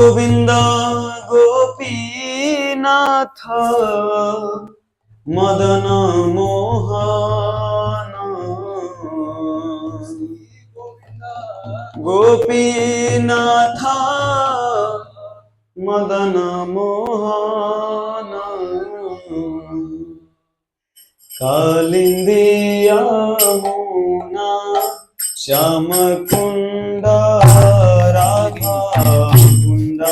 गोविंद गोपीनाथ मदन मोहन गोपीनाथ मदन मोहन कालिंदी यमुना श्याम कुंड राधा कुंड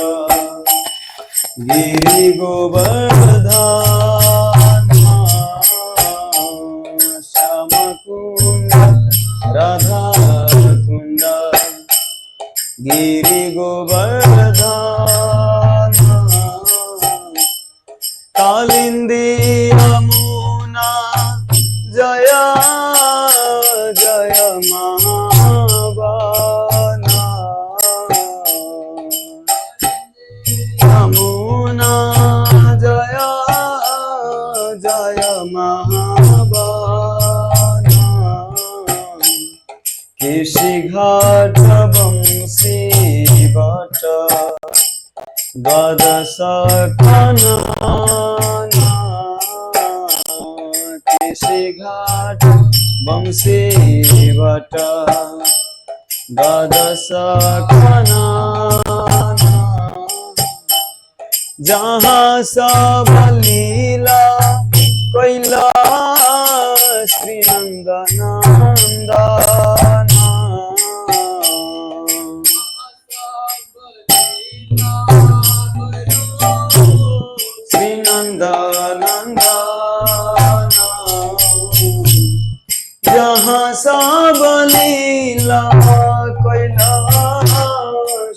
गिरि गोवर्धन श्याम कुंड राधा कुंड गिरि गोवर्धन कालिंदी यमुना जय जय महाबाना यमुना जय जय महाबाना केशी घाट बंशी भट्ट द्वादश खनना केशी घाट बंशी भट्ट द्वादश खनना जहाँ सब लीला कैला श्री नंदनंदना श्री नंदनंदना जहाँ सब लीला कैला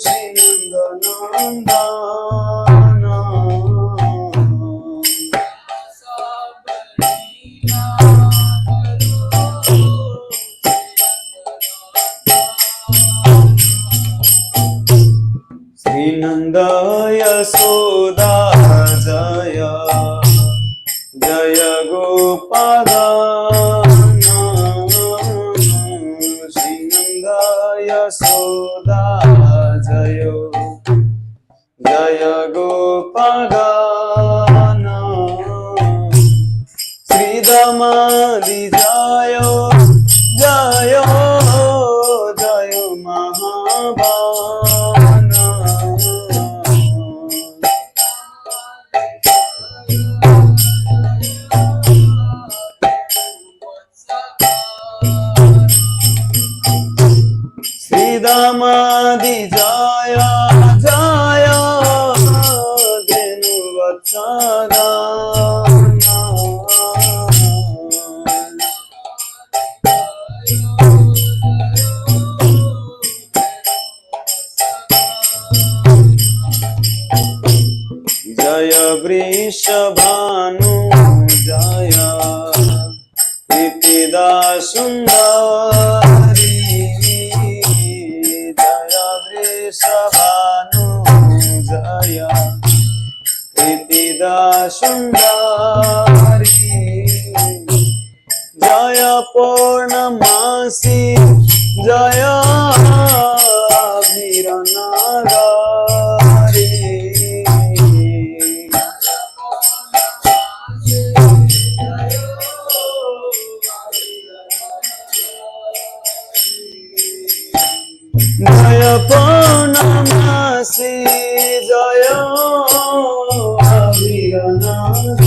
श्री नंदनंदना श्री नंद यशोदा जय जय गोपाल श्री नंद यशोदा जय जय गोपाल श्री दमादि जय जय जय महाबाना श्री दमादि जय जय धेनु वत्सदाना जय वृषभानु जय प्रीतिदा सुंदरी जय वृषभानु जय प्रीतिदा सुंदरी जय पूर्णमासी जय वीरनागारी जय पूर्णमासी जय वीरनागारी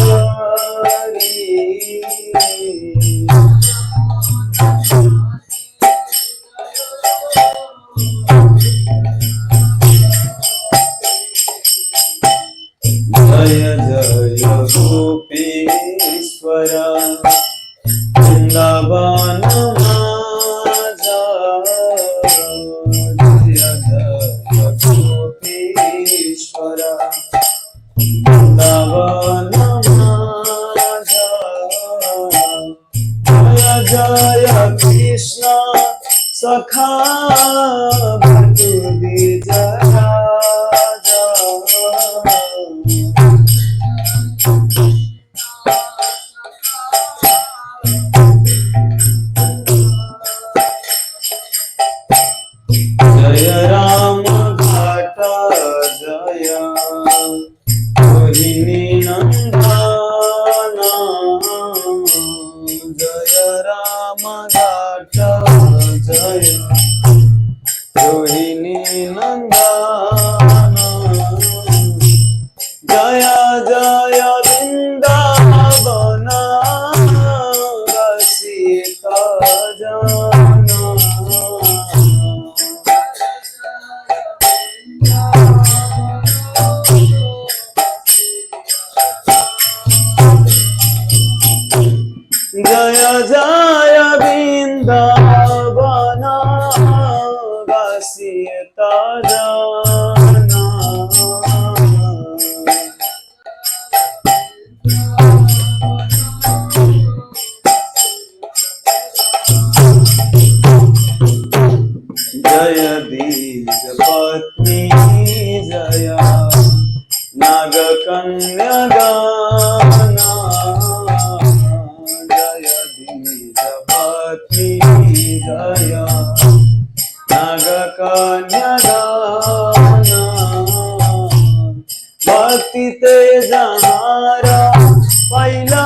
जय जय गोपीश्वर वृंदावन माजा जय जय गोपीश्वर वृंदावन माजा जय जय कृष्ण सखा भक्ति जय नागकन्या गाना जय बीजपत्नी जय नागकन्या गाना भक्ति तेजहारा पहिला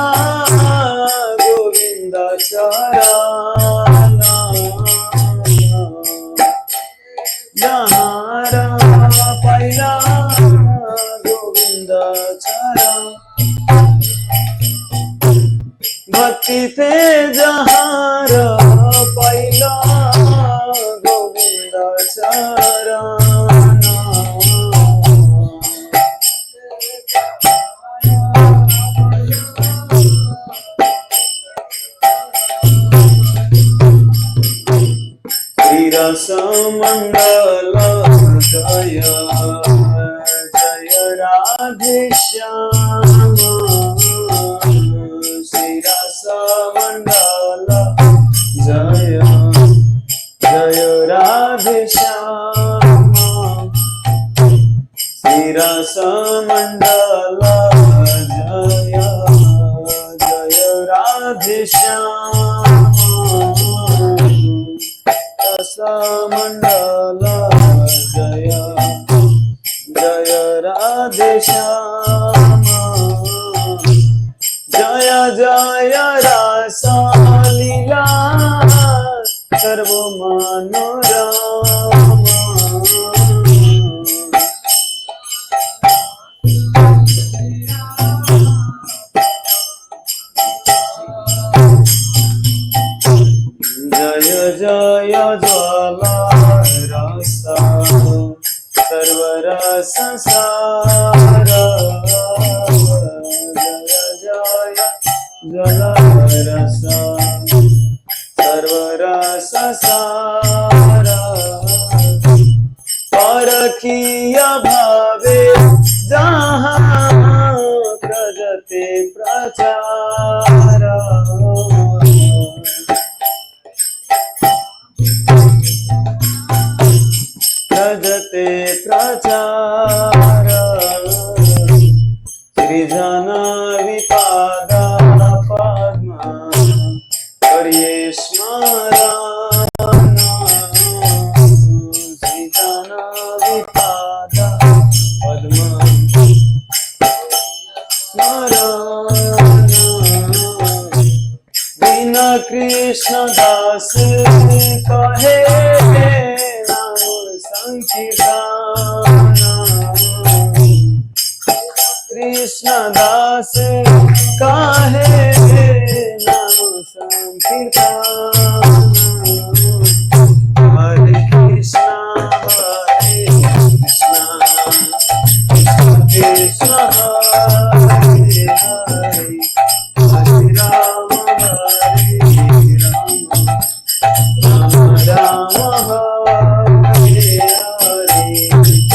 गोविंद चरणा जहारा पहिला गोविंद चरण भक्ति तेजहारा पहिला गोविंद चरण रसमंडल जय जय राधे श्याम श्री रसमंडल जय जय राधे श्याम श्री रसमंडल जय जय राधे श्याम रसमंडल जय जय राधे श्याम जय जय रस लीला सर्व मनोरम जय जय ज्वाला रस सर्वरस सार जय जय ज्वाला रस सर्वरस सार परखिया भावे जहाँ प्रजते प्रचार प्रजते प्रचार सृजन विपाद पद्म करिये स्मरण सृजन विपाद पद्म स्मरण दीन कृष्ण दास कहे संकीर्तन कृष्ण दास काहे नाम संकीर्तन हरे कृष्ण कृष्ण हरे हरे हरे राम राम राम हरे हरे राम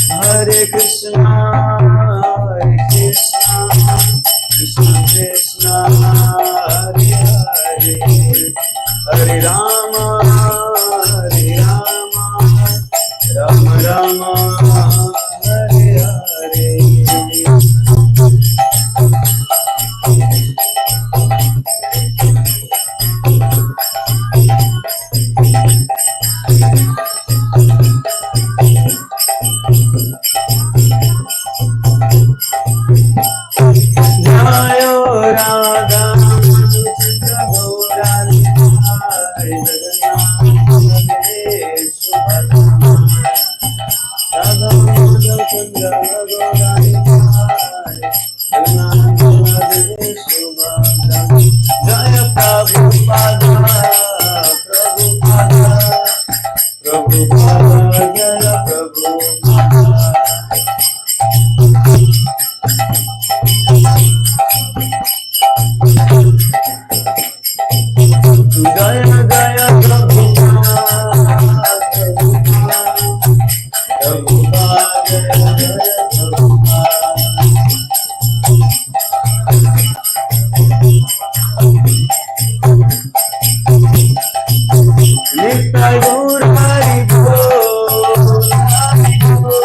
हरे कृष्ण कृष्ण कृष्ण हरे हरे हरे राम राम राम हरे हरे जयो राधा गौरानी हरे जगन्नाथ चंद्र गौरानी हरे सुभद्रा जय प्रभुपाद प्रभुपाद प्रभुपाद जय प्रभुपाद जय जय प्रभुपाद प्रभुपाद नित्य गौर हरि बोल, हरि बोल,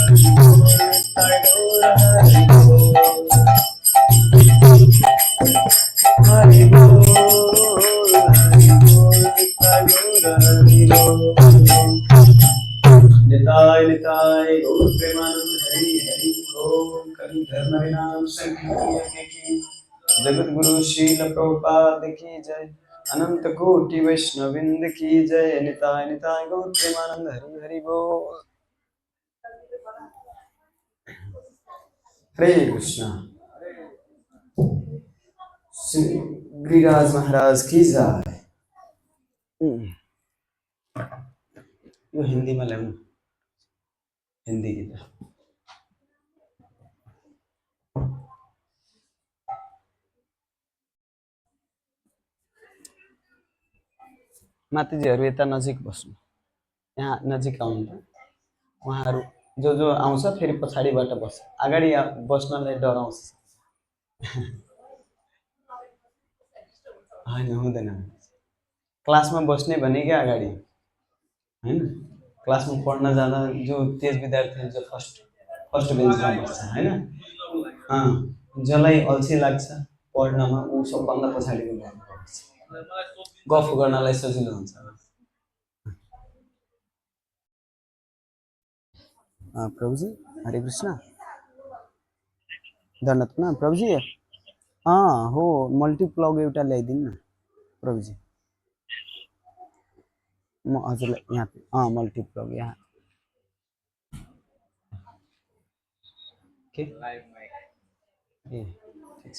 नित्य गौर हरि बोल, हरि बोल, नित्य गौर हरि बोल। निताय निताय गौर प्रेमानंद हरि हरि ओम। कवि धर्म नाम संकीर्तन की जगत गुरु शील प्रभुपाद की जय। अनंत कोटि वैष्णविंद की जय। निताय निताय गौर प्रेमानंद हरि हरि बोल। हरे कृष्णा। श्री गिरिराज महाराज की जय। यो हिंदी में लेना, हिंदी की तरह। माताजीहरू यता नजिक बस्नु, यहाँ नजिक आउनु त। उहाँहरू जो जो आउँछ फेरि पछाडिबाट बस्छ, अगाडि बस्नलाई डराउँछ। होइन, हुँदैन। क्लासमा बस्ने भनेकै अगाडि होइन। क्लासमा पढ्न जाँदा जो तेज विद्यार्थी जो फर्स्ट बेन्चमा बस्छ होइन, जसलाई अल्छी लाग्छ पढ्नमा ऊ सबभन्दा पछाडिको बेन्चमा बस्छ, गफ गर्नलाई सजिलो हुन्छ। प्रभुजी हरे कृष्ण। धन्यवाद प्रभुजी। हो मल्टिप्लग एउटा ल्याइदिनु न प्रभुजी। म हजुरलाई यहाँ मल्टिप्लग यहाँ के ए ठीक छ।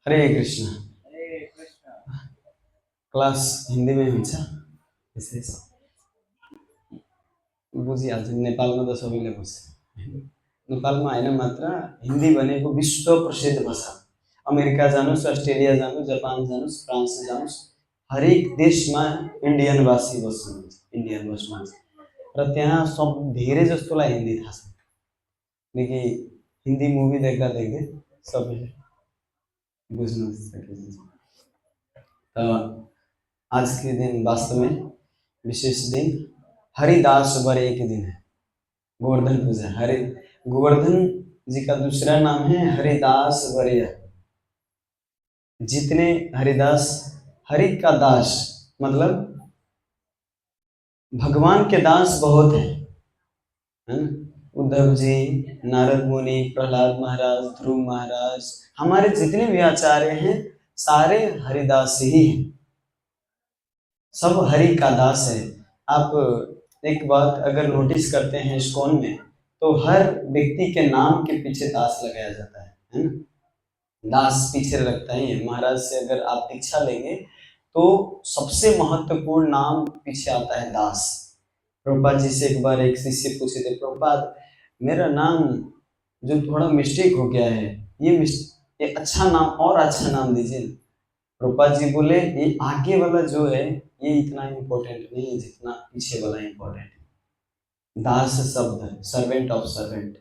हरे कृष्ण। क्लास हिंदी में हुन्छ त्यसै बुझिहाल्छ। नेपालमा त सबैले बुझ्छ, नेपालमा होइन मात्र, हिंदी भनेको विश्व प्रसिद्ध भाषा। अमेरिका जानुस्, अस्ट्रेलिया जानुस्, जापान जानुस्, फ्रान्स जानुस्, हरेक देशमा इन्डियनवासी बस्नुहुन्छ, इन्डियन बस्नुहुन्छ र त्यहाँ सब धेरै जस्तोलाई हिंदी थाहा छ। किनकि हिंदी मुभी देख्दा देख्दै सबैले बुझ्नु सकिन्छ। तो आज के दिन वास्तव में विशेष दिन हरिदास वर्य के दिन है, गोवर्धन पूजा। हरि गोवर्धन जी का दूसरा नाम है हरिदास वर्य। जितने हरिदास, हरि का दास मतलब भगवान के दास बहुत है। उद्धव जी, नारद मुनि, प्रहलाद महाराज, ध्रुव महाराज, हमारे जितने भी आचार्य हैं सारे हरिदास ही हैं, सब हरि का दास है। आप एक बात अगर नोटिस करते हैं इस्कॉन में, तो हर व्यक्ति के नाम के पीछे दास लगाया जाता है ना। दास पीछे लगता ही है। महाराज से अगर आप दीक्षा लेंगे तो सबसे महत्वपूर्ण नाम पीछे आता है दास। प्रभुपाद जी से एक बार एक शिष्य पूछे थे, प्रभुपाद मेरा नाम जो थोड़ा मिस्टेक हो गया है, ये अच्छा नाम और अच्छा नाम दीजिए। प्रभुपाद जी बोले ये आगे वाला जो है ये इतना इम्पोर्टेंट नहीं है जितना पीछे वाला इम्पोर्टेंट है। दास शब्द, सर्वेंट ऑफ सर्वेंट।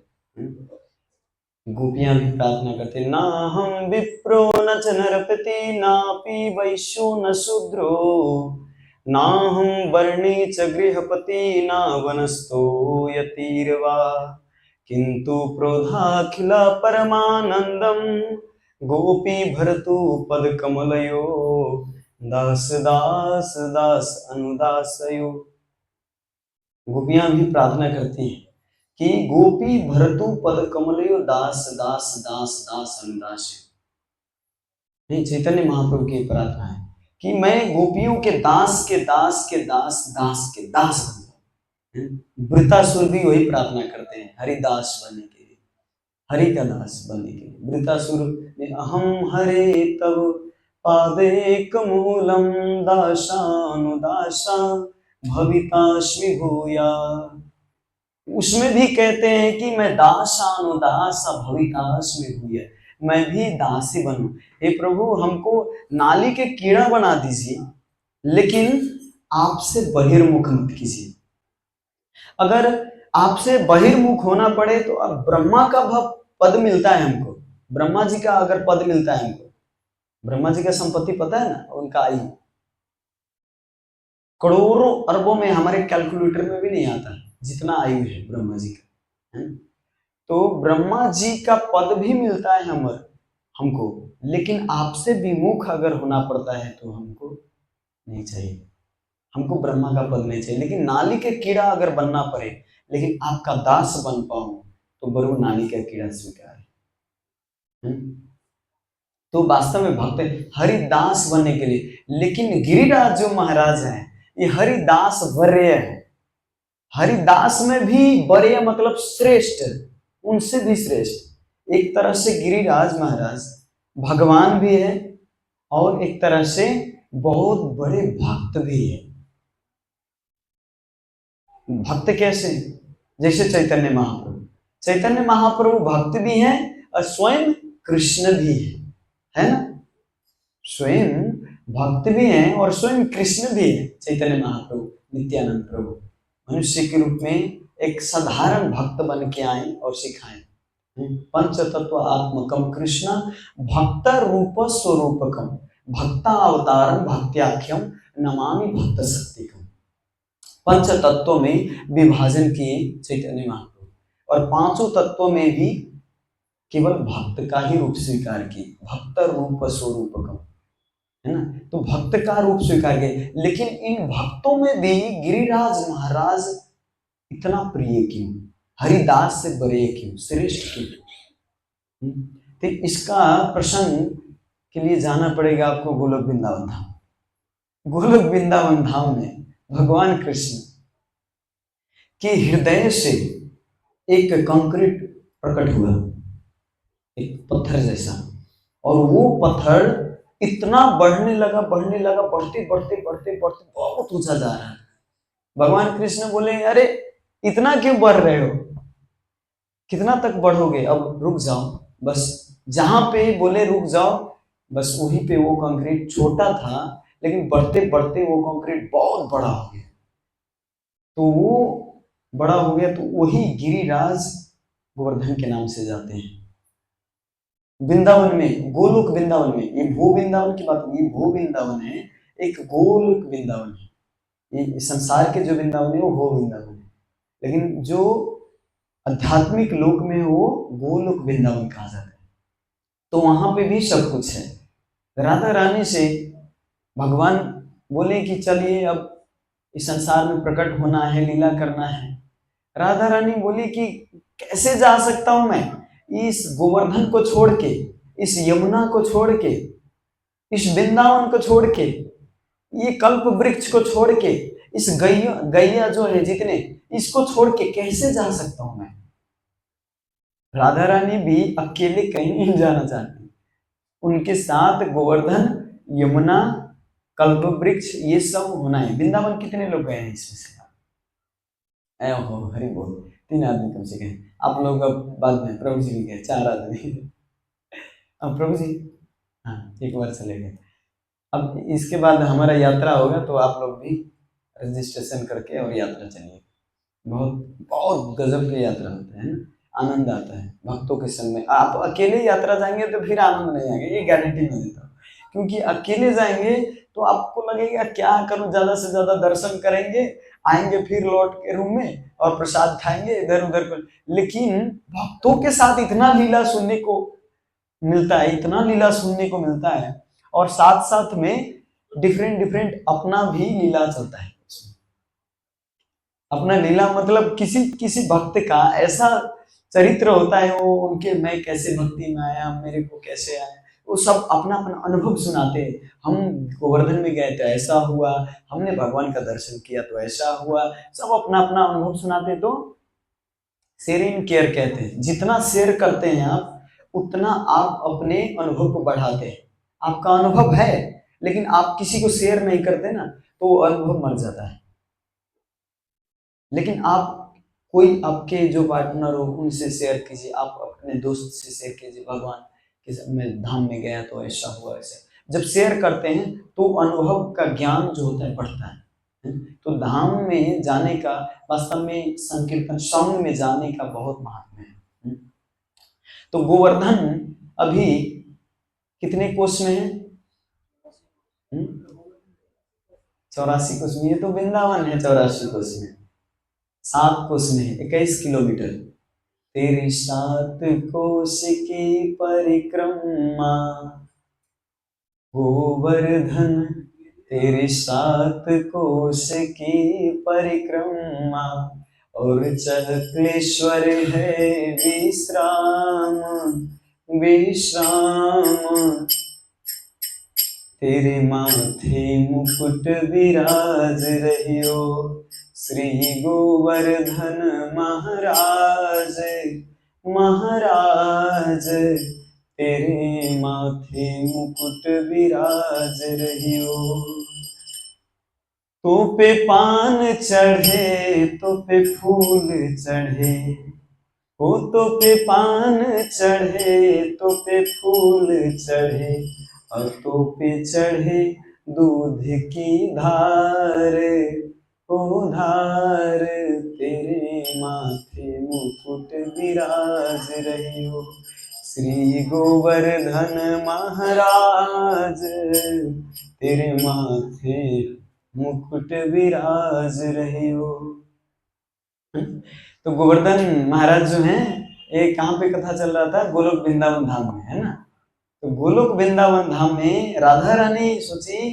गोपियां भी प्रार्थना करते, ना हम विप्रो न च नरपति नापि वैश्यो न शूद्रो ना हम वर्णी च गृहपति ना वनस्थो यतिर्वा किंतु प्रोधाखिला परमानंदम गोपी भरतु पद कमलयो दास दास दास अनुदासयो। गोपियां भी प्रार्थना करती हैं कि गोपी भरतु पद कमलयो दास दास दास दास अनुदासयो। नहीं, चैतन्य महाप्रभु की प्रार्थना है कि मैं गोपियों के दास के दास के दास दास के दास बन जाऊं। वृतासुर भी वही प्रार्थना करते हैं, हरिदास बनने के लिए, हरि का दास बनने के लिए। वृतासुर ने अहम हरे तव पादेक मूलम दासानुदासा भवितास्मि भूया। उसमें भी कहते हैं कि मैं दासानुदासा भवितास्मि भूया, मैं भी दासी बनूं। हे प्रभु हमको नाली के कीड़ा बना दीजिए, लेकिन आपसे बहिर्मुख मत कीजिए। अगर आपसे बहिर्मुख होना पड़े तो अब ब्रह्मा का पद मिलता है हमको, ब्रह्मा जी का अगर पद मिलता है हमको, ब्रह्मा जी का संपत्ति पता है ना, उनका आयु करोड़ों अरबों में, हमारे कैलकुलेटर में भी नहीं आता जितना आयु है ब्रह्मा जी का, है? तो ब्रह्मा जी का पद भी मिलता है हमको, लेकिन आपसे विमुख अगर होना पड़ता है तो हमको नहीं चाहिए, हमको ब्रह्मा का पद नहीं चाहिए। लेकिन नाली के कीड़ा अगर बनना पड़े, लेकिन आपका दास बन पाऊं, तो बरू नाली का कीड़ा स्वीकार है। तो वास्तव में भक्त हरिदास बनने के लिए, लेकिन गिरिराज जो महाराज हैं ये हरिदास वर्य है। हरिदास में भी वर्य मतलब श्रेष्ठ, उनसे भी श्रेष्ठ। एक तरह से गिरिराज महाराज भगवान भी है और एक तरह से बहुत बड़े भक्त भी है। भक्त कैसे? जैसे चैतन्य महाप्रभु भक्त भी हैं और स्वयं कृष्ण भी है ना, स्वयं भक्त भी हैं और स्वयं कृष्ण भी है। चैतन्य महाप्रभु नित्यानंद प्रभु मनुष्य के रूप में एक साधारण भक्त बन के आए और सिखाए। पंच तत्व आत्मकम कृष्ण भक्त रूप स्वरूपकम भक्ता अवतारम भक्त्याख्यम नमामि भक्त शक्तिकम। पंच तत्वों में विभाजन किए चैतन्य महाप्रभु, और पांचों तत्वों में भी केवल भक्त का ही रूप स्वीकार किए, भक्त रूप स्वरूपकम, है ना। तो भक्त का रूप स्वीकार किए, लेकिन इन भक्तों में भी गिरिराज महाराज इतना प्रिय क्यों, हरिदास से बड़े क्यों, श्रेष्ठ क्यों? तो इसका प्रसंग के लिए जाना पड़ेगा आपको गोलोक वृंदावन धाम। गोलोक वृंदावन धाम में भगवान कृष्ण के हृदय से एक कंक्रीट प्रकट हुआ, एक पत्थर जैसा, और वो पत्थर इतना बढ़ने लगा, बढ़ते बढ़ते बढ़ते बढ़ते बहुत ऊंचा जा रहा है। भगवान कृष्ण बोले, अरे इतना क्यों बढ़ रहे हो, कितना तक बढ़ोगे, अब रुक जाओ बस। जहां पे बोले रुक जाओ बस, वहीं पे वो कंक्रीट छोटा था, लेकिन बढ़ते बढ़ते वो कंक्रीट बहुत बड़ा हो गया। तो वो बड़ा हो गया तो वही गिरिराज गोवर्धन के नाम से जाते हैं। वृंदावन में, गोलोक वृंदावन में, ये भू वृंदावन की बात, ये भू वृंदावन है, एक गोलोक वृंदावन है। ये संसार के जो वृंदावन है वो भू वृंदावन है, लेकिन जो आध्यात्मिक लोक में वो गोलोक वृंदावन कहा जाता है। तो वहां पे भी सब कुछ है। राधा रानी से भगवान बोले कि चलिए अब इस संसार में प्रकट होना है, लीला करना है। राधा रानी बोली कि कैसे जा सकता हूं मैं, इस गोवर्धन को छोड़ के, इस यमुना को छोड़ के, इस वृंदावन को छोड़ के, ये कल्प वृक्ष को छोड़ के, इस गैया जो है जितने, इसको छोड़ के कैसे जा सकता हूं मैं। राधा रानी भी अकेले कहीं नहीं जाना चाहती, उनके साथ गोवर्धन, यमुना, कल्प वृक्ष, ये सब होना है। वृंदावन कितने लोग गए हैं इसमें से? हो हरि बोल, 3 आदमी कम से कम। आप लोग अब बाद में, प्रभु जी भी गए, 4 आदमी। अब प्रभु जी, हाँ, एक बार चले गए। अब इसके बाद हमारा यात्रा होगा, तो आप लोग भी रजिस्ट्रेशन करके और यात्रा चलिए। बहुत बहुत गजब की यात्रा होता है ना, आनंद आता है भक्तों के संग में। आप अकेले यात्रा जाएंगे तो फिर आनंद नहीं आएगा, ये गारंटी मैं देता हूँ। क्योंकि अकेले जाएंगे तो आपको लगेगा क्या करूं, ज्यादा से ज्यादा दर्शन करेंगे, आएंगे फिर लौट के रूम में और प्रसाद खाएंगे इधर उधर को। लेकिन भक्तों के साथ इतना लीला सुनने को मिलता है, इतना लीला सुनने को मिलता है, और साथ साथ में डिफरेंट डिफरेंट अपना भी लीला चलता है। अपना लीला मतलब किसी किसी भक्त का ऐसा चरित्र होता है, वो उनके, मैं कैसे भक्ति में आया, मेरे को कैसे आया, वो सब अपना अपना अनुभव सुनाते हैं। हम गोवर्धन में गए तो ऐसा हुआ, हमने भगवान का दर्शन किया तो ऐसा हुआ, सब अपना अपना अनुभव सुनाते। तो शेयरिंग केयर कहते हैं, जितना शेयर करते हैं आप, उतना आप अपने अनुभव को बढ़ाते हैं। आपका अनुभव है, लेकिन आप किसी को शेयर नहीं करते ना, तो वो अनुभव मर जाता है। लेकिन आप कोई आपके जो पार्टनर हो उनसे शेयर कीजिए, आप अपने दोस्त से शेयर कीजिए, भगवान के मैं धाम में गया तो ऐसा हुआ, ऐसा। जब शेयर करते हैं तो अनुभव का ज्ञान जो होता है बढ़ता है तो धाम में जाने का, वास्तव में संकीर्तन संघ में जाने का बहुत महत्व है। तो गोवर्धन अभी कितने कोष में है? 84 कोष में। ये तो वृंदावन है 84 कोष में, 7 कोष में है, 21 किलोमीटर। तेरी 7 कोष की परिक्रमा गोवर्धन, तेरी 7 कोष की परिक्रमा, और चक्लेश्वर है विश्राम विश्राम। तेरे माथे मुकुट विराज रहियो श्री गोवर्धन महाराज महाराज। तेरे माथे मुकुट विराज रहियो। तो पे पान चढ़े तो पे फूल चढ़े, हो तो पे पान चढ़े तो पे फूल चढ़े, और तो पे चढ़े दूध की धार, ओ धार। तेरे माथे मुकुट विराज रहियो श्री गोवर्धन महाराज, तेरे माथे मुकुट विराज रहियो। तो गोवर्धन महाराज जो हैं, ये कहाँ पे कथा चल रहा था? गोलोक वृंदावन धाम में, है ना। तो गोलोक वृंदावन धाम में राधा रानी सोची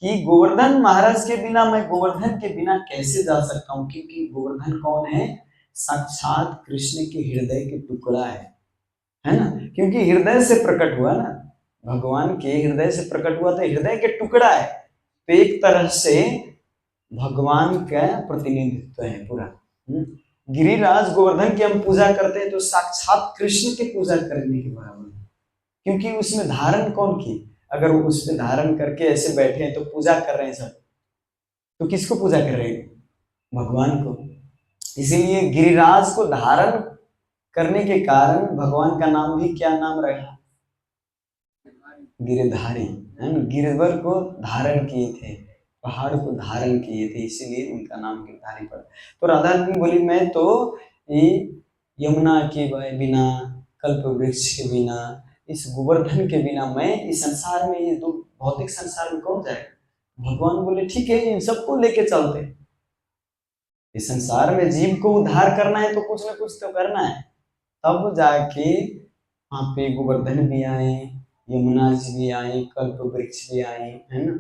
कि गोवर्धन महाराज के बिना, मैं गोवर्धन के बिना कैसे जा सकता हूँ, क्योंकि गोवर्धन कौन है? साक्षात कृष्ण के हृदय के टुकड़ा है ना। क्योंकि हृदय से प्रकट हुआ ना, भगवान के हृदय से प्रकट हुआ, तो हृदय के टुकड़ा है। तो एक तरह से भगवान का प्रतिनिधित्व है पूरा। गिरिराज गोवर्धन की हम पूजा करते हैं तो साक्षात कृष्ण की पूजा करने के बराबर है, क्योंकि उसमें धारण कौन की? अगर वो उसमें धारण करके ऐसे बैठे हैं तो पूजा कर रहे हैं सब, तो किसको पूजा कर रहे हैं? भगवान को। इसीलिए गिरिराज को धारण करने के कारण भगवान का नाम भी क्या नाम रहा? गिरधारी। गिरवर को धारण किए थे, पहाड़ को धारण किए थे, इसीलिए उनका नाम गिरधारी पड़ा। तो राधा रानी बोली, मैं तो ये यमुना के बिना, कल्प वृक्ष के बिना, इस गोवर्धन के बिना, मैं इस संसार में, ये दो भौतिक संसार में कौन जाएगा? भगवान बोले ठीक है, इन सबको लेके चलते। इस संसार में जीव को उद्धार करना है तो कुछ ना कुछ तो करना है। तब जाके वहां पे गोवर्धन भी आए, यमुना जी भी आए, कल्प वृक्ष भी आए, है ना।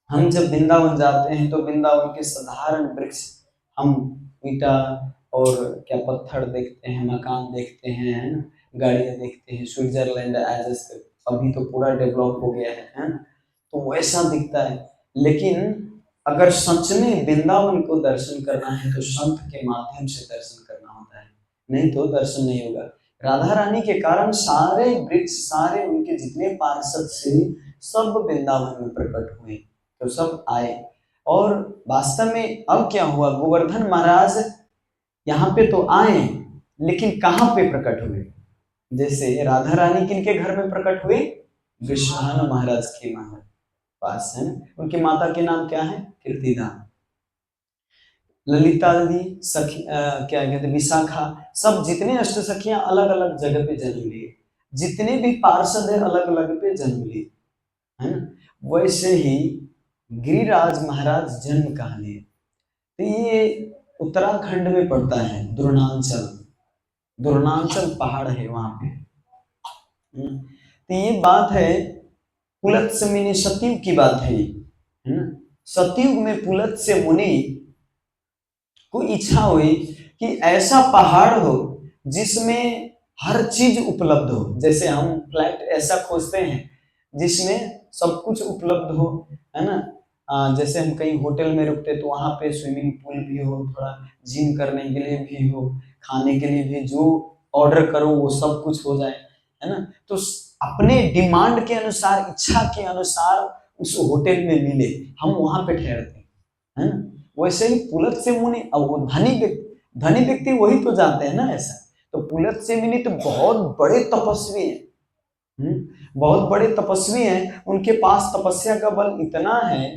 हम जब वृंदावन जाते हैं तो वृंदावन के साधारण वृक्ष, हम ईटा और क्या पत्थर देखते हैं, मकान देखते हैं, है ना, गाड़ियां देखते हैं। स्विट्जरलैंड एज अभी तो पूरा डेवलप हो गया है ना, तो वैसा दिखता है। लेकिन अगर सच में वृंदावन को दर्शन करना है तो संत के माध्यम से दर्शन करना होता है, नहीं तो दर्शन नहीं होगा। राधा रानी के कारण सारे वृक्ष, सारे उनके जितने पार्षद से सब वृंदावन में प्रकट हुए, तो सब आए। और वास्तव में अब क्या हुआ? गोवर्धन महाराज यहाँ पे तो आए, लेकिन कहाँ पे प्रकट हुए? जैसे राधा रानी किनके घर में प्रकट हुए? विश्वान महाराज के पास, है ना। उनकी माता के नाम क्या है? कीर्तिदा। ललिता दी, सखी क्या कहते, विशाखा, सब जितने अष्ट सखियां अलग अलग जगह पे जन्म लिए, जितने भी पार्षद है अलग अलग पे जन्म लिए, है ना। वैसे ही गिरिराज महाराज जन्म कहाँ लिए? तो ये उत्तराखंड में पड़ता है, द्रोणांचल, द्रोणांचल पहाड़ है वहां पे। तो ये बात है पुलत्स्य मुनि, सतयुग की बात है ना। सतयुग में पुलत्स्य मुनि को इच्छा हुई कि ऐसा पहाड़ हो जिसमें हर चीज उपलब्ध हो। जैसे हम फ्लैट ऐसा खोजते हैं जिसमें सब कुछ उपलब्ध हो, है ना। जैसे हम कहीं होटल में रुकते तो वहां पे स्विमिंग पूल भी हो, थोड़ा जिम करने के लिए भी हो, खाने के लिए भी जो ऑर्डर करो वो सब कुछ हो जाए, है ना। तो अपने डिमांड के अनुसार, इच्छा के अनुसार उस होटल में मिले, हम वहां पे ठहरते हैं ना। वैसे ही पुलत्स्य मुनि, अब वो धनी व्यक्ति वही तो जानते हैं ना ऐसा। तो पुलत्स्य मुनि तो बहुत बड़े तपस्वी हैं, बहुत बड़े तपस्वी हैं। उनके पास तपस्या का बल इतना है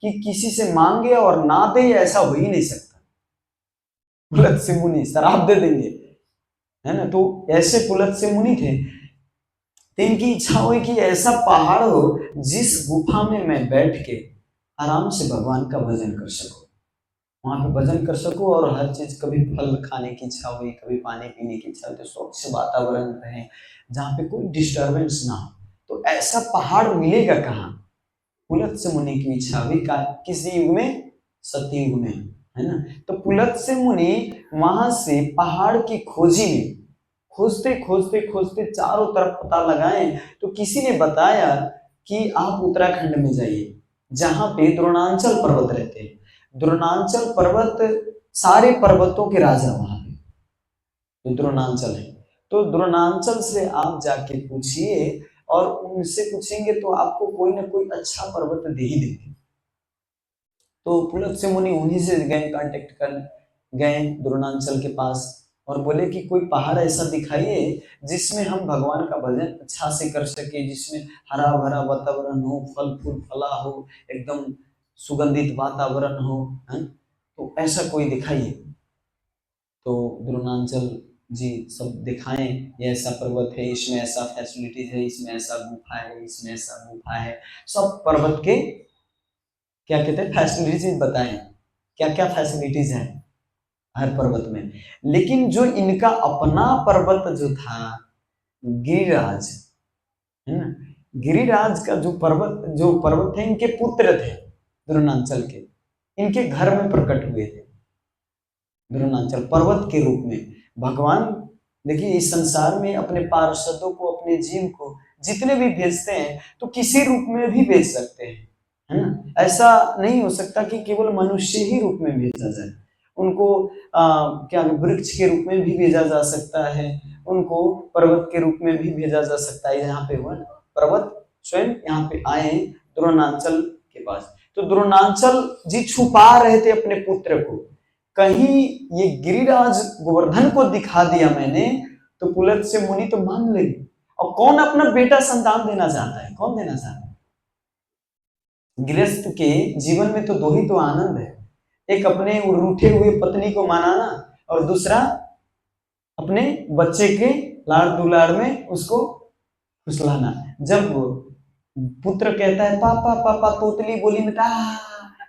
कि किसी से मांगे और ना दे, ऐसा हो ही नहीं सकता। पुलत्स्य मुनि श्राप दे देंगे, है ना। तो ऐसे पुलत्स्य मुनि थे, तो इनकी इच्छा हुई कि ऐसा पहाड़ हो जिस गुफा में मैं बैठ के आराम से भगवान का भजन कर सकूं, वहां पे भजन कर सकूं, और हर चीज, कभी फल खाने की इच्छा हुई, कभी पानी पीने की इच्छा हुई, तो स्वच्छ वातावरण रहे जहाँ पे कोई डिस्टरबेंस ना हो। तो ऐसा पहाड़ मिलेगा कहाँ? पुलत्स्य मुनि की इच्छा हुई, किस युग में? सतयुग में, है ना। तो पुलत्स्य मुनि वहां से पहाड़ की खोजी में खोजते खोजते खोजते चारों तरफ पता लगाए, तो किसी ने बताया कि आप उत्तराखंड में जाइए, जहां पे द्रोणांचल पर्वत रहते हैं। द्रोणांचल पर्वत सारे पर्वतों के राजा वहां पे, तो द्रोणांचल है। तो द्रोणांचल से आप जाके पूछिए, और उनसे पूछेंगे तो आपको कोई ना कोई अच्छा पर्वत दे ही देंगे। तो पुलत्स्य मुनि उन्हीं से गए, कांटेक्ट कर गए द्रोणांचल के पास, और बोले कि कोई पहाड़ ऐसा दिखाइए जिसमें हम भगवान का भजन अच्छा से कर सके, जिसमें हरा भरा वातावरण हो, फल फूल फला हो, एकदम सुगंधित वातावरण हो, है? तो ऐसा कोई दिखाइए। तो द्रोणांचल जी सब दिखाएं, ये ऐसा पर्वत है, इसमें ऐसा फैसिलिटीज है, इसमें ऐसा गुफा है, इसमें ऐसा गुफा है, सब पर्वत के क्या कहते हैं फैसिलिटीज बताएं, क्या क्या फैसिलिटीज है हर पर्वत में। लेकिन जो इनका अपना पर्वत जो था गिरिराज, है ना, गिरिराज का जो पर्वत थे, इनके पुत्र थे द्रोणांचल के, इनके घर में प्रकट हुए थे द्रोणांचल पर्वत के रूप में। भगवान देखिए इस संसार में अपने पार्षदों को, अपने जीव को जितने भी भेजते हैं, तो किसी रूप में भी भेज सकते हैं, है ना। ऐसा नहीं हो सकता कि केवल मनुष्य ही रूप में भेजा जाए। उनको क्या वृक्ष के रूप में भी भेजा जा सकता है, उनको पर्वत के रूप में भी भेजा जा सकता है। यहाँ पे हुआ पर्वत स्वयं यहाँ पे आए द्रोणांचल के पास, तो द्रोणांचल जी छुपा रहे थे अपने पुत्र को। कहीं ये गिरिराज गोवर्धन को दिखा दिया मैंने, तो पुलत्स्य मुनि तो मान ले। और कौन अपना बेटा संतान देना चाहता है? कौन देना चाहता है? गृहस्थ के जीवन में तो दो ही तो आनंद है, एक अपने रूठे हुए पत्नी को मनाना, और दूसरा अपने बच्चे के लाड़ दुलार में उसको फुसलाना। जब पुत्र कहता है पापा पापा, तोतली बोली बेटा,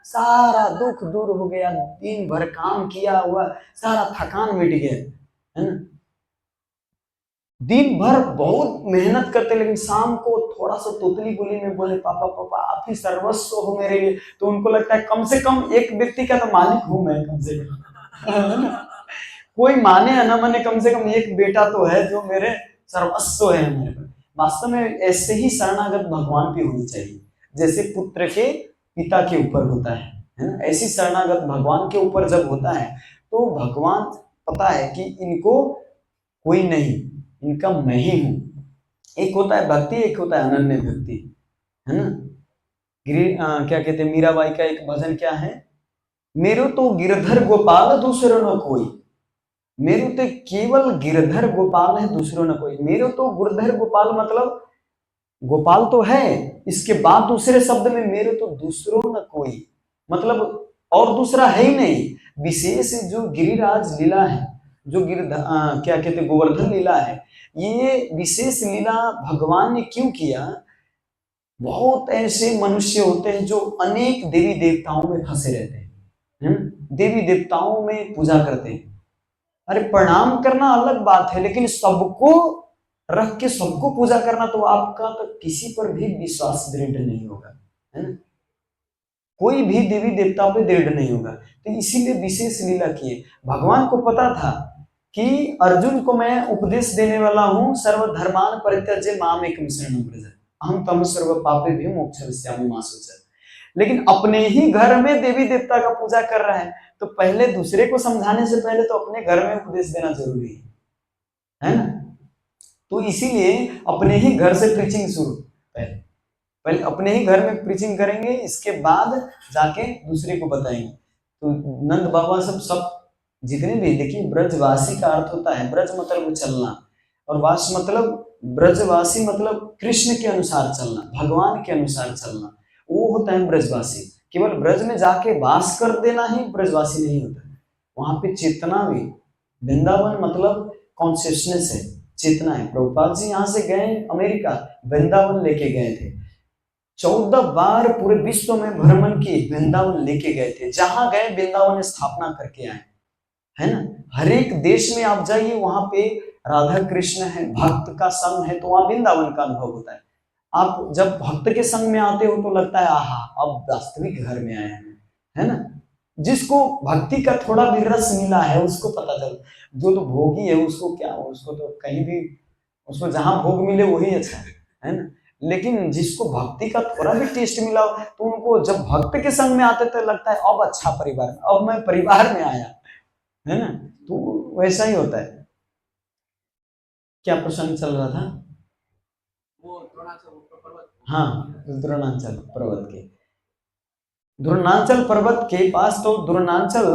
सारा दुख दूर हो गया, दिन भर काम किया हुआ सारा थकान मिट गया, है ना। दिन भर बहुत मेहनत करते, लेकिन शाम को थोड़ा सा तोतली बोली में बोले पापा पापा आप ही सर्वस्व हो मेरे लिए, तो उनको लगता है कम से कम एक व्यक्ति का तो मालिक हूं मैं, कम से कम कोई माने या ना माने, कम से कम एक बेटा तो है जो मेरे सर्वस्व है मेरे पर। वास्तव में ऐसे ही शरणागत भगवान पे होनी चाहिए, जैसे पुत्र के पिता के ऊपर होता है ना। ऐसी शरणागत भगवान के ऊपर जब होता है, तो भगवान पता है कि इनको कोई नहीं, इनका मैं ही हूं। एक होता है भक्ति, एक होता है अनन्य भक्ति, है ना। क्या कहते हैं मीराबाई का एक भजन क्या है, मेरो तो गिरधर गोपाल दूसरो न कोई, मेरो तो केवल गिरधर गोपाल है दूसरो न कोई। मेरो तो गिरधर गोपाल मतलब गोपाल तो है, इसके बाद दूसरे शब्द में मेरो तो दूसरो न कोई, मतलब और दूसरा है ही नहीं। विशेष जो गिरिराज लीला है, जो क्या कहते गोवर्धन लीला है, ये विशेष लीला भगवान ने क्यों किया? बहुत ऐसे मनुष्य होते हैं जो अनेक देवी देवताओं में फंसे रहते हैं, देवी देवताओं में पूजा करते हैं। अरे प्रणाम करना अलग बात है, लेकिन सबको रख के सबको पूजा करना, तो आपका तो किसी पर भी विश्वास दृढ़ नहीं होगा, है ना। कोई भी देवी देवताओं पे दृढ़ नहीं होगा। तो इसीलिए विशेष लीला किए। भगवान को पता था कि अर्जुन को मैं उपदेश देने वाला हूं, सर्वधर्मान परित्यज्य माम एकम शरणं व्रज, अहम तम सर्व पापेभ्यो मोक्षयिष्यामि मा शुचः। लेकिन अपने ही घर में देवी देवता का पूजा कर रहा है, तो पहले दूसरे को समझाने से पहले तो अपने घर में उपदेश देना जरूरी है ना। तो इसीलिए अपने ही घर से प्रीचिंग शुरू, पहले पहले अपने ही घर में प्रीचिंग करेंगे, इसके बाद जाके दूसरे को बताएंगे। तो नंद बाबा सब जितने भी, देखिए ब्रजवासी का अर्थ होता है, ब्रज मतलब चलना, और वास मतलब ब्रजवासी मतलब कृष्ण के अनुसार चलना, भगवान के अनुसार चलना, वो होता है ब्रजवासी। केवल ब्रज में जाके वास कर देना ही ब्रजवासी नहीं होता, वहां पे चेतना भी। वृंदावन मतलब कॉन्शियसनेस है, चेतना है। प्रभुपाद जी यहाँ से गए अमेरिका, वृंदावन लेके गए थे, 14 बार पूरे विश्व में भ्रमण किए, वृंदावन लेके गए थे, जहां गए वृंदावन स्थापना करके आए, है ना। हर एक देश में आप जाइए, वहां पे राधा कृष्ण है, भक्त का संग है, तो वहां वृंदावन का अनुभव होता है। आप जब भक्त के संग में आते हो तो लगता है आहा अब वास्तविक घर में आए हैं, है ना। जिसको भक्ति का थोड़ा भी रस मिला है उसको पता चल, जो तो भोगी है उसको क्या, उसको तो कहीं भी, उसको जहां भोग मिले वही अच्छा है ना। लेकिन जिसको भक्ति का थोड़ा भी टेस्ट मिला तो उनको जब भक्त के संग में आते तो लगता है अब अच्छा परिवार, अब मैं परिवार में आया, है ना। तो वैसा ही होता है। क्या प्रसंग चल रहा था? वो पर्वत, हाँ, द्रोणांचल पर्वत के, द्रोणांचल पर्वत के पास तो द्रोणांचल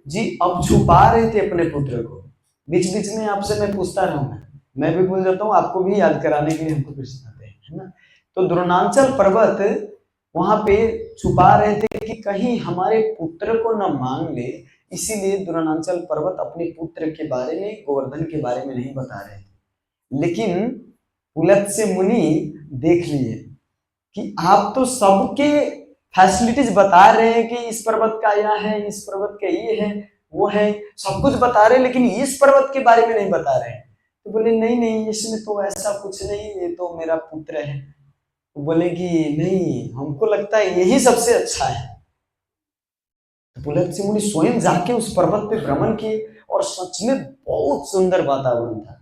जी अब छुपा रहे थे अपने पुत्र को। बीच बीच में आपसे मैं पूछता रहूंगा, मैं भी भूल जाता हूँ, आपको भी याद कराने के लिए हमको प्रश्न आते हैं, है ना। तो द्रोणांचल पर्वत वहां पे छुपा रहे थे कि कहीं हमारे पुत्र को न मांग ले, इसीलिए द्रोणांचल पर्वत अपने पुत्र के बारे में, गोवर्धन के बारे में नहीं बता रहे थे। लेकिन पुलत्स्य मुनि देख लिए कि आप तो सबके फैसिलिटीज बता रहे हैं कि इस पर्वत का यह है, इस पर्वत का ये है, वो है, सब कुछ बता रहे हैं, लेकिन इस पर्वत के बारे में नहीं बता रहे हैं। तो बोले नहीं नहीं, इसमें तो ऐसा कुछ नहीं, ये तो मेरा पुत्र है। तो बोले कि नहीं, हमको लगता है यही सबसे अच्छा है। तो पुलत्स्य मुनि स्वयं जाके उस पर्वत पे भ्रमण किए, और सच में बहुत सुंदर वातावरण था,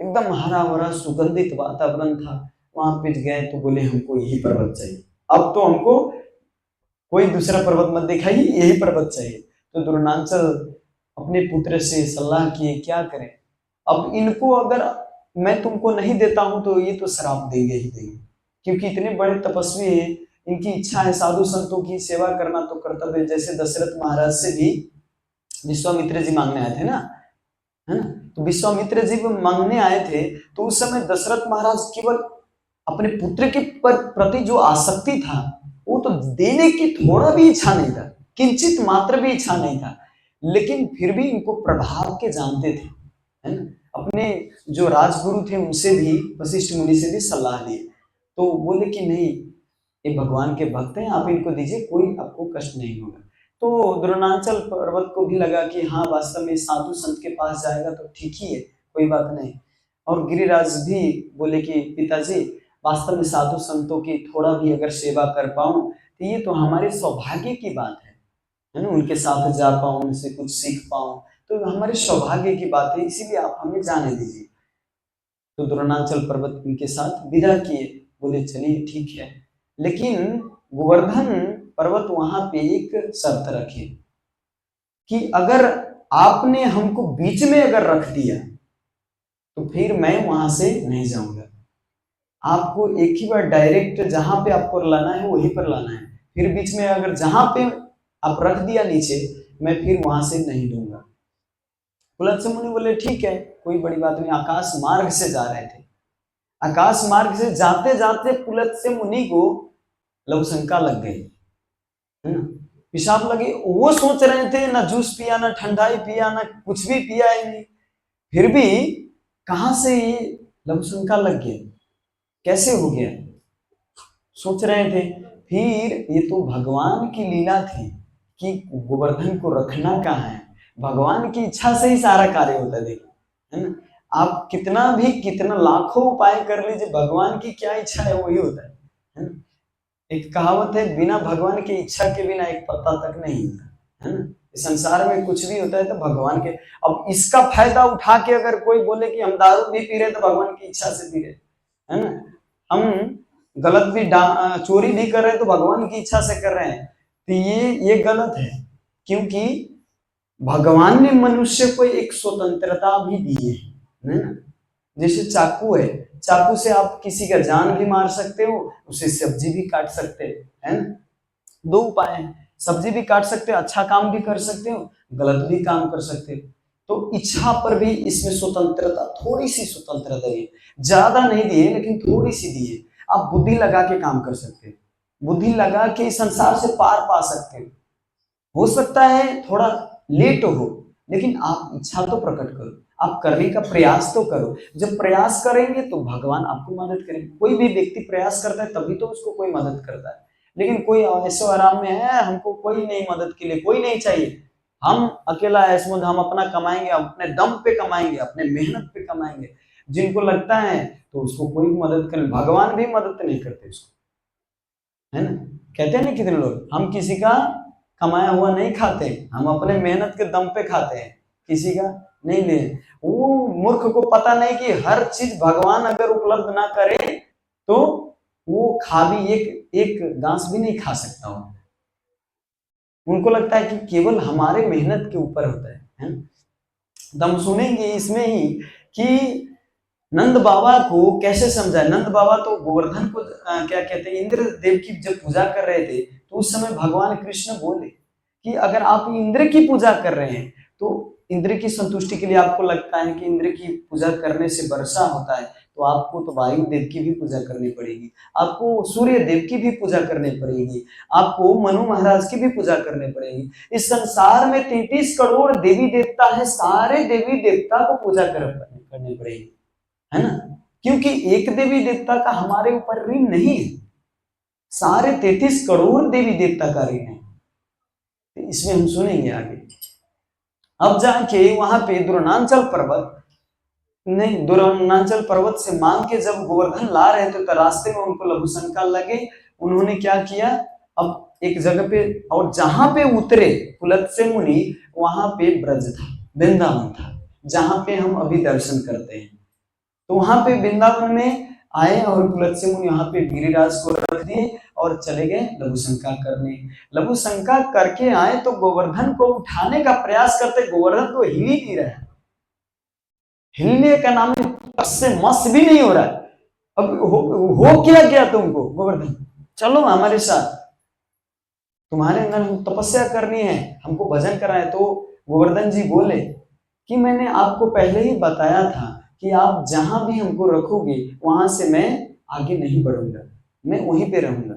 एकदम हरा भरा सुगंधित वातावरण था। वहां पे गए तो बोले हमको यही पर्वत चाहिए, अब तो हमको कोई दूसरा पर्वत मत दिखाइए, यही पर्वत चाहिए। तो द्रोणांचल अपने पुत्र से सलाह किए क्या करें, अब इनको अगर मैं तुमको नहीं देता हूं तो ये तो श्राप देंगे ही देंगे, क्योंकि इतने बड़े तपस्वी हैं, इनकी इच्छा है साधु संतों की सेवा करना तो कर्तव्य। जैसे दशरथ महाराज से भी विश्वामित्र जी मांगने आए थे ना, है ना। तो विश्वामित्र जी मांगने आए थे, तो उस समय दशरथ महाराज केवल अपने पुत्र के प्रति जो आसक्ति था, वो तो देने की थोड़ा भी इच्छा नहीं था, किंचित मात्र भी इच्छा नहीं था, लेकिन फिर भी इनको प्रभाव के जानते थे, है ना। अपने जो राजगुरु थे उनसे भी, वशिष्ठ मुनि से भी सलाह ली, तो बोले कि नहीं, ये भगवान के भक्त हैं, आप इनको दीजिए, कोई आपको कष्ट नहीं होगा। तो द्रोणांचल पर्वत को भी लगा कि हाँ वास्तव में साधु संत के पास जाएगा तो ठीक ही है, कोई बात नहीं। और गिरिराज भी बोले कि पिताजी, वास्तव में साधु संतों की थोड़ा भी अगर सेवा कर पाऊं तो ये तो हमारे सौभाग्य की बात है ना, उनके साथ जा पाऊं, उनसे कुछ सीख पाऊं, तो हमारे सौभाग्य की बात है, इसीलिए आप हमें जाने दीजिए। तो द्रोणांचल पर्वत उनके साथ विदा किए, बोले चलिए ठीक है। लेकिन गोवर्धन पर्वत वहां पे एक शर्त रखे कि अगर आपने हमको बीच में अगर रख दिया तो फिर मैं वहां से नहीं जाऊंगा, आपको एक ही बार डायरेक्ट जहां पे आपको लाना है वहीं पर लाना है, फिर बीच में अगर जहां पे आप रख दिया नीचे, मैं फिर वहां से नहीं दूंगा। पुलत्स्य मुनि बोले ठीक है, कोई बड़ी बात नहीं। आकाश मार्ग से जा रहे थे, आकाश मार्ग से जाते जाते पुलत्स्य मुनि को लवशंका लग गई, है ना, पेशाब लगी। वो सोच रहे थे ना जूस पिया, ना ठंडाई पिया, ना कुछ भी पिया ही नहीं, फिर भी कहां से ये लवशंका लग गया, कैसे हो गया, सोच रहे थे। फिर ये तो भगवान की लीला थी कि गोवर्धन को रखना कहाँ है, भगवान की इच्छा से ही सारा कार्य होता है, देखिए, है ना। आप कितना भी, कितना लाखों उपाय कर लीजिए, भगवान की क्या इच्छा है वही होता है ना। एक कहावत है, बिना भगवान की इच्छा के बिना एक पत्ता तक नहीं हिलता, है ना। इस संसार में कुछ भी होता है तो भगवान के, अब इसका फायदा उठा के अगर कोई बोले कि हम दारू भी पी रहे तो भगवान की इच्छा से पी रहे, है ना, हम गलत भी चोरी भी कर रहे हैं तो भगवान की इच्छा से कर रहे हैं, तो ये गलत है। क्योंकि भगवान ने मनुष्य को एक स्वतंत्रता भी दी है ना। जैसे चाकू है, चाकू से आप किसी का जान भी मार सकते हो, उसे सब्जी भी काट सकते हैं, दो उपाय हैं, सब्जी भी काट सकते हो, अच्छा काम भी कर सकते हो, गलत भी काम कर सकते हो। तो इच्छा पर भी इसमें स्वतंत्रता, थोड़ी सी स्वतंत्रता है, ज्यादा नहीं दी है लेकिन थोड़ी सी दी है, आप बुद्धि लगा के काम कर सकते हो। बुद्धि लगा के इस संसार से पार पा सकते हो सकता है थोड़ा लेट हो, लेकिन आप इच्छा तो प्रकट करो, आप करने का प्रयास तो करो। जब प्रयास करेंगे तो भगवान आपको मदद करेंगे। कोई भी व्यक्ति प्रयास करता है तभी तो उसको कोई मदद करता है, लेकिन कोई ऐसे आराम में है, हमको कोई नहीं, मदद के लिए कोई नहीं चाहिए, हम अकेला ऐसे में हम अपना कमाएंगे, अपने दम पे कमाएंगे, अपने मेहनत पे कमाएंगे, जिनको लगता है तो उसको कोई मदद करे, भगवान भी मदद नहीं करते उसको, है ना। कहते हैं ना कितने लोग, हम किसी का कमाया हुआ नहीं खाते, हम अपने मेहनत के दम पे खाते हैं, किसी का नहीं ले। वो मूर्ख को पता नहीं कि हर चीज भगवान अगर उपलब्ध ना करे तो वो खा भी एक एक घास भी नहीं खा सकता हो। उनको लगता है कि केवल हमारे मेहनत के ऊपर होता है। तो हम सुनेंगे इसमें ही कि नंद बाबा को कैसे समझाए। नंद बाबा तो गोवर्धन को क्या कहते हैं, इंद्र देव की जब पूजा कर रहे थे तो उस समय भगवान कृष्ण बोले कि अगर आप इंद्र की पूजा कर रहे हैं तो इंद्र की संतुष्टि के लिए आपको लगता है कि इंद्र की पूजा करने से वर्षा होता है, तो आपको तो वायु देव की भी पूजा करनी पड़ेगी, आपको सूर्य देव की भी पूजा करनी पड़ेगी, आपको मनु महाराज की भी पूजा करनी पड़ेगी। इस संसार में 33 करोड़ देवी देवता है, सारे देवी देवता को पूजा करनी पड़ेगी, है ना। क्योंकि एक देवी देवता का हमारे ऊपर ऋण नहीं है, सारे 33 करोड़ देवी देवता का ऋण है। तो इसमें हम सुनेंगे आगे। अब जाके वहां पे द्रोणांचल पर्वत, नहीं, द्रोणांचल पर्वत से मांग के जब गोवर्धन ला रहे थे तो रास्ते में उनको लघुशंका लगे। उन्होंने क्या किया, अब एक जगह पे, और जहां पे उतरे पुलत्स्य मुनि वहां पे ब्रज था, वृंदावन था, जहां पे हम अभी दर्शन करते हैं। तो वहां पे वृंदावन में आए और पुलत्स्य मुनि यहाँ पे गिरिराज को रख दिए और चले गए लघुशंका करने। लघुशंका करके आए तो गोवर्धन को उठाने का प्रयास करते, गोवर्धन तो हिल ही नहीं रहा है, हिलने का नाम से मस भी नहीं हो रहा है। अब हो क्या गया तुमको गोवर्धन, चलो हमारे साथ, तुम्हारे अंदर हम तपस्या करनी है, हमको भजन करना है। तो गोवर्धन जी बोले कि मैंने आपको पहले ही बताया था कि आप जहां भी हमको रखोगे वहां से मैं आगे नहीं बढ़ूंगा, मैं वहीं पे रहूंगा।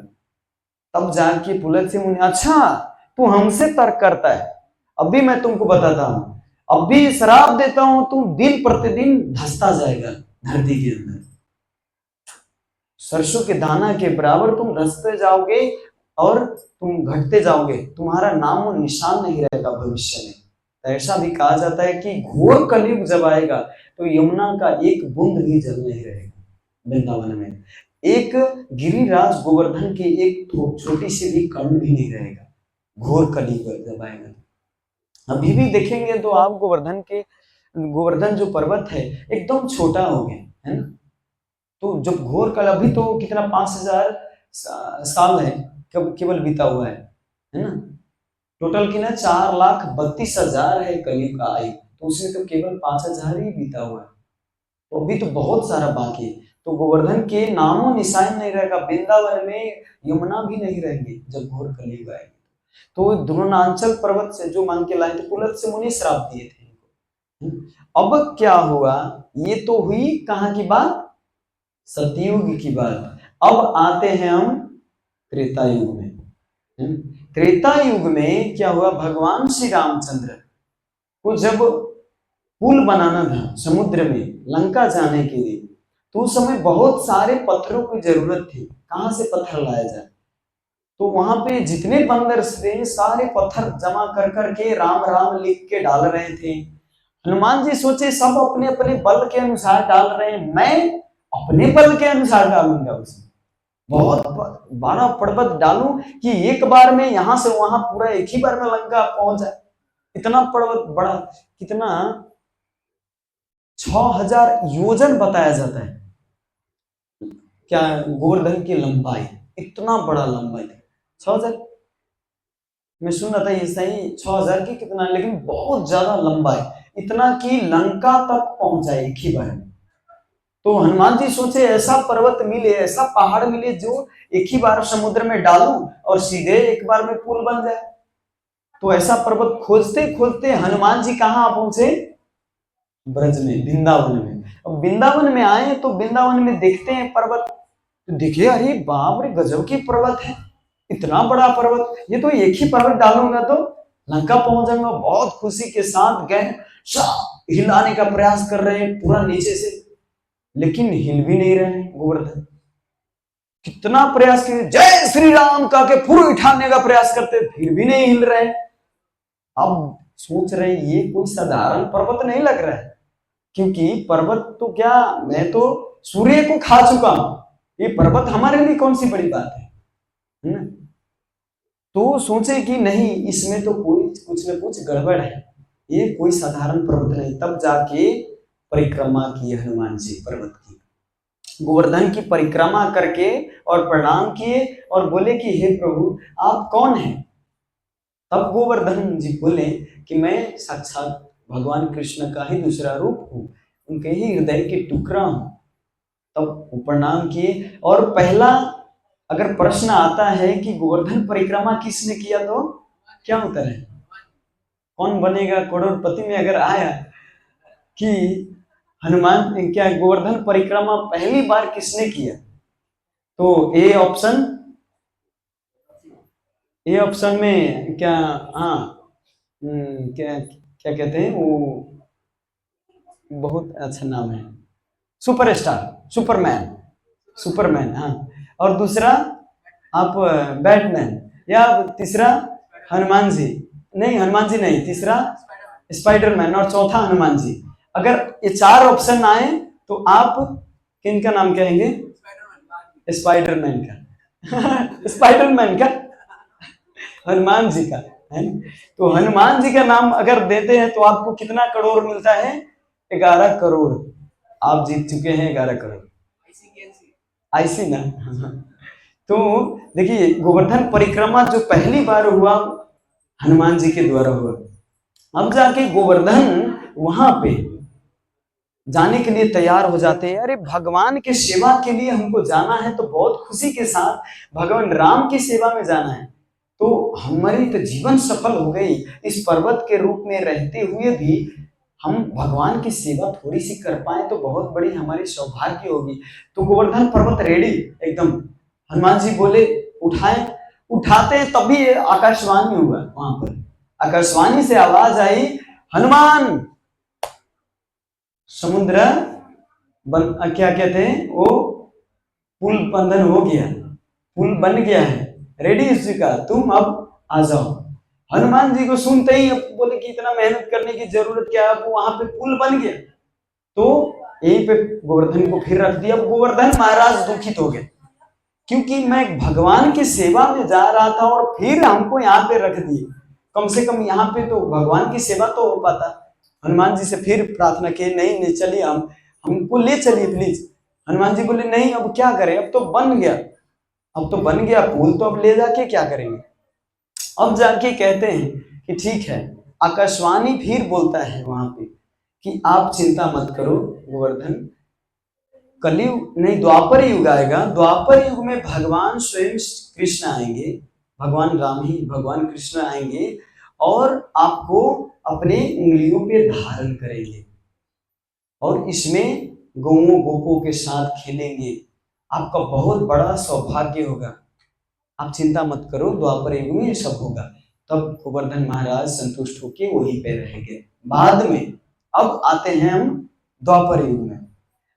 तब जाके पुलत्स्य मुनि, अच्छा तू हमसे तर्क करता है, अभी मैं तुमको बताता हूं, अभी श्राप देता हूं, तुम दिन प्रतिदिन धंसता जाएगा धरती के अंदर, सरसों के दाना के बराबर तुम धंसते जाओगे और तुम घटते जाओगे, तुम्हारा नाम और निशान नहीं रहेगा भविष्य में। तो ऐसा भी कहा जाता है कि घोर कलयुग जब आएगा तो यमुना का एक बूंद भी जल नहीं रहेगा वृंदावन में, एक गिरिराज गोवर्धन की एक छोटी सी भी कण भी नहीं रहेगा, घोर कलयुग जब आएगा। अभी भी देखेंगे तो आप गोवर्धन जो पर्वत है एकदम छोटा हो गया है ना। तो जब घोर कल, अभी तो कितना 5000 साल है केवल बीता हुआ है ना। टोटल की ना 4,32,000 है कलयुग का आयु, तो उसमें तो केवल 5,000 ही बीता हुआ है, तो अभी तो बहुत सारा बाकी है। तो गोवर्धन के नामों निशान नहीं रहेगा, वृंदावन में यमुना भी नहीं रहेंगे जब घोर कलयुग आएगी। तो द्रोणांचल पर्वत से जो मान के लाए थे, पुलत्स्य मुनि श्राप दिए थे इनको। अब क्या हुआ, ये तो हुई कहाँ की बात, सतयुग की बात। अब आते हैं हम त्रेता युग में। त्रेता युग में क्या हुआ, भगवान श्री रामचंद्र को जब पुल बनाना था समुद्र में लंका जाने के लिए, तो उस समय बहुत सारे पत्थरों की जरूरत थी, कहां से पत्थर लाया जाए। तो वहां पे जितने बंदर थे सारे पत्थर जमा कर करके राम राम लिख के डाल रहे थे। हनुमान जी सोचे सब अपने अपने बल के अनुसार डाल रहे हैं, मैं अपने बल के अनुसार डालूंगा, उसमें बहुत बड़ा पर्वत डालूं कि एक बार में यहां से वहां पूरा एक ही बार में लंका पहुंच जाए। इतना पर्वत बड़ा, कितना 6000 योजन बताया जाता है क्या गोवर्धन की लंबाई, इतना बड़ा लंबाई 6000, मैं सुन रहा था ये सही 6000 की कितना, लेकिन बहुत ज्यादा लंबाई, इतना कि लंका तक पहुंचा एक ही बार में। तो हनुमान जी सोचे ऐसा पर्वत मिले, ऐसा पहाड़ मिले जो एक ही बार समुद्र में डालूं और सीधे एक बार में पुल बन जाए। तो ऐसा पर्वत खोजते खोजते हनुमान जी कहाँ पहुंचे, ब्रज में, वृंदावन में। अब वृंदावन में आए तो वृंदावन में देखते हैं पर्वत, तो दिखे अरे बाप रे गजब की पर्वत है, इतना बड़ा पर्वत, ये तो एक ही पर्वत डालूंगा तो लंका पहुंच जाऊंगा। बहुत खुशी के साथ गए, सब हिलाने का प्रयास कर रहे हैं पूरा नीचे से, लेकिन हिल भी नहीं रहे हैं गोवर्धन। कितना प्रयास किए, जय श्री राम कह के पूरा उठाने का प्रयास करते, फिर भी नहीं हिल रहे। अब सोच रहे ये कोई साधारण पर्वत नहीं लग रहा है, क्योंकि पर्वत तो क्या, मैं तो सूर्य को खा चुका हूं, ये पर्वत हमारे लिए कौन सी बड़ी बात है ना। तो सोचे कि नहीं, इसमें तो कोई कुछ न कुछ गड़बड़ है, ये कोई साधारण पर्वत नहीं। तब जाके परिक्रमा की हनुमान जी पर्वत की, गोवर्धन की परिक्रमा करके और प्रणाम किए और बोले कि हे प्रभु आप कौन हैं। तब गोवर्धन जी बोले कि मैं साक्षात भगवान कृष्ण का ही दूसरा रूप हूं, उनके ही हृदय के टुकड़ा हूं। तब वो प्रणाम किए। और पहला अगर प्रश्न आता है कि गोवर्धन परिक्रमा किसने किया, तो क्या उत्तर है? कौन बनेगा करोड़पति में अगर आया कि हनुमान क्या गोवर्धन परिक्रमा पहली बार किसने किया, तो ए ऑप्शन में क्या, हाँ, क्या क्या कहते हैं वो, बहुत अच्छा नाम है, सुपरस्टार, सुपरमैन, सुपरमैन, हाँ। और दूसरा आप बैटमैन, या तीसरा हनुमान जी, नहीं हनुमान जी नहीं, तीसरा स्पाइडरमैन, और चौथा हनुमान जी। अगर ये चार ऑप्शन आए तो आप किनका नाम कहेंगे? स्पाइडरमैन का स्पाइडरमैन का, हनुमान जी का है। तो हनुमान जी का नाम अगर देते हैं तो आपको कितना करोड़ मिलता है? 11 करोड़। आप जीत चुके हैं 11 करोड़, ऐसी ना। तो देखिए गोवर्धन परिक्रमा जो पहली बार हुआ हनुमान जी के द्वारा हुआ। अब जाके गोवर्धन वहां पे जाने के लिए तैयार हो जाते हैं। अरे भगवान की सेवा के लिए हमको जाना है तो बहुत खुशी के साथ भगवान राम की सेवा में जाना है, तो हमारी तो जीवन सफल हो गई। इस पर्वत के रूप में रहते हुए भी हम भगवान की सेवा थोड़ी सी कर पाए तो बहुत बड़ी हमारी सौभाग्य होगी। तो गोवर्धन पर्वत रेडी एकदम। हनुमान जी बोले उठाए, उठाते हैं तभी आकाशवाणी हुआ, वहां पर आकाशवाणी से आवाज आई, हनुमान समुद्र क्या कहते हैं वो, पुल बंधन हो गया, पुल बन गया है, रेडी हो चुका, तुम अब आ जाओ। हनुमान जी को सुनते ही अब बोले कि इतना मेहनत करने की जरूरत क्या है, अब वहां पे पुल बन गया। तो यहीं पे गोवर्धन को फिर रख दिया। गोवर्धन महाराज दुखित हो गए, क्योंकि मैं भगवान की सेवा में जा रहा था और फिर हमको यहाँ पे रख दिए, कम से कम यहाँ पे तो भगवान की सेवा तो हो पाता। हनुमान जी से फिर प्रार्थना की, नहीं नहीं चलिए, हमको ले चलिए प्लीज। हनुमान जी बोले नहीं, अब क्या करें, अब तो बन गया, अब तो बन गया पुल, तो अब ले जाके क्या करेंगे। अब जाके कहते हैं कि ठीक है, आकाशवाणी फिर बोलता है वहां पे कि आप चिंता मत करो गोवर्धन, कलयुग नहीं द्वापर युग आएगा, द्वापर युग में भगवान स्वयं कृष्ण आएंगे, भगवान राम ही भगवान कृष्ण आएंगे और आपको अपने उंगलियों पे धारण करेंगे और इसमें गौओं गोपों के साथ खेलेंगे, आपका बहुत बड़ा सौभाग्य होगा, आप चिंता मत करो, द्वापर युग में सब होगा। तब गोवर्धन महाराज संतुष्ट होकर वहीं पे रह गए। बाद में अब आते हैं हम द्वापर युग में।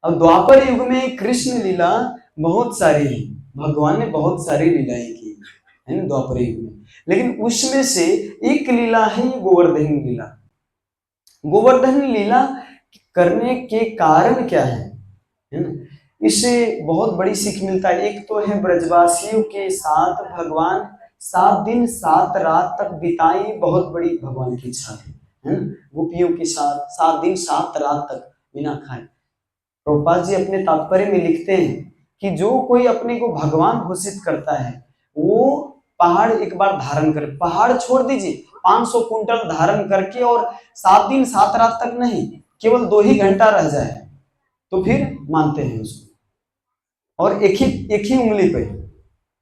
अब द्वापर युग में कृष्ण लीला बहुत सारी है, भगवान ने बहुत सारी लीलाएं की है ना द्वापर युग में, लेकिन उसमें से एक लीला है गोवर्धन लीला। गोवर्धन लीला करने के कारण क्या है ना, इससे बहुत बड़ी सीख मिलता है। एक तो है ब्रजवासियों के साथ भगवान 7 दिन 7 रात तक बिताई, बहुत बड़ी भगवान की इच्छा है ना, गोपियों के साथ 7 दिन 7 रात तक बिना खाए। प्रभुपाद जी अपने तात्पर्य में लिखते हैं कि जो कोई अपने को भगवान घोषित करता है वो पहाड़ एक बार धारण करे, पहाड़ छोड़ दीजिए 500 कुंटल धारण करके और 7 दिन 7 रात तक नहीं, केवल 2 ही घंटा रह जाए तो फिर मानते हैं उसको। और एक ही उंगली पे,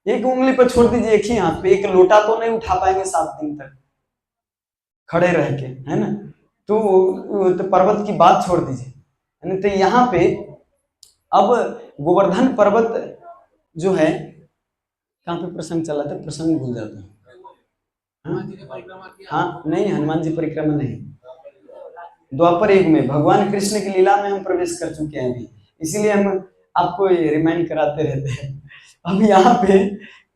एक उंगली पे छोड़ दीजिए, एक ही हाथ पे, एक लोटा तो नहीं उठा पाएंगे 7 दिन तक खड़े रह के, है ना। तो पर्वत की बात छोड़ दीजिए, है ना। तो यहाँ पे अब गोवर्धन पर्वत जो है कहाँ पे प्रसंग चला था, प्रसंग भूल जाता हूँ। हाँ नहीं, हनुमान जी परिक्रमा नहीं, द्वापर युग में भगवान कृष्ण की लीला में हम प्रवेश कर चुके हैं अभी, इसीलिए हम आपको ये रिमाइंड कराते रहते हैं। अब यहाँ पे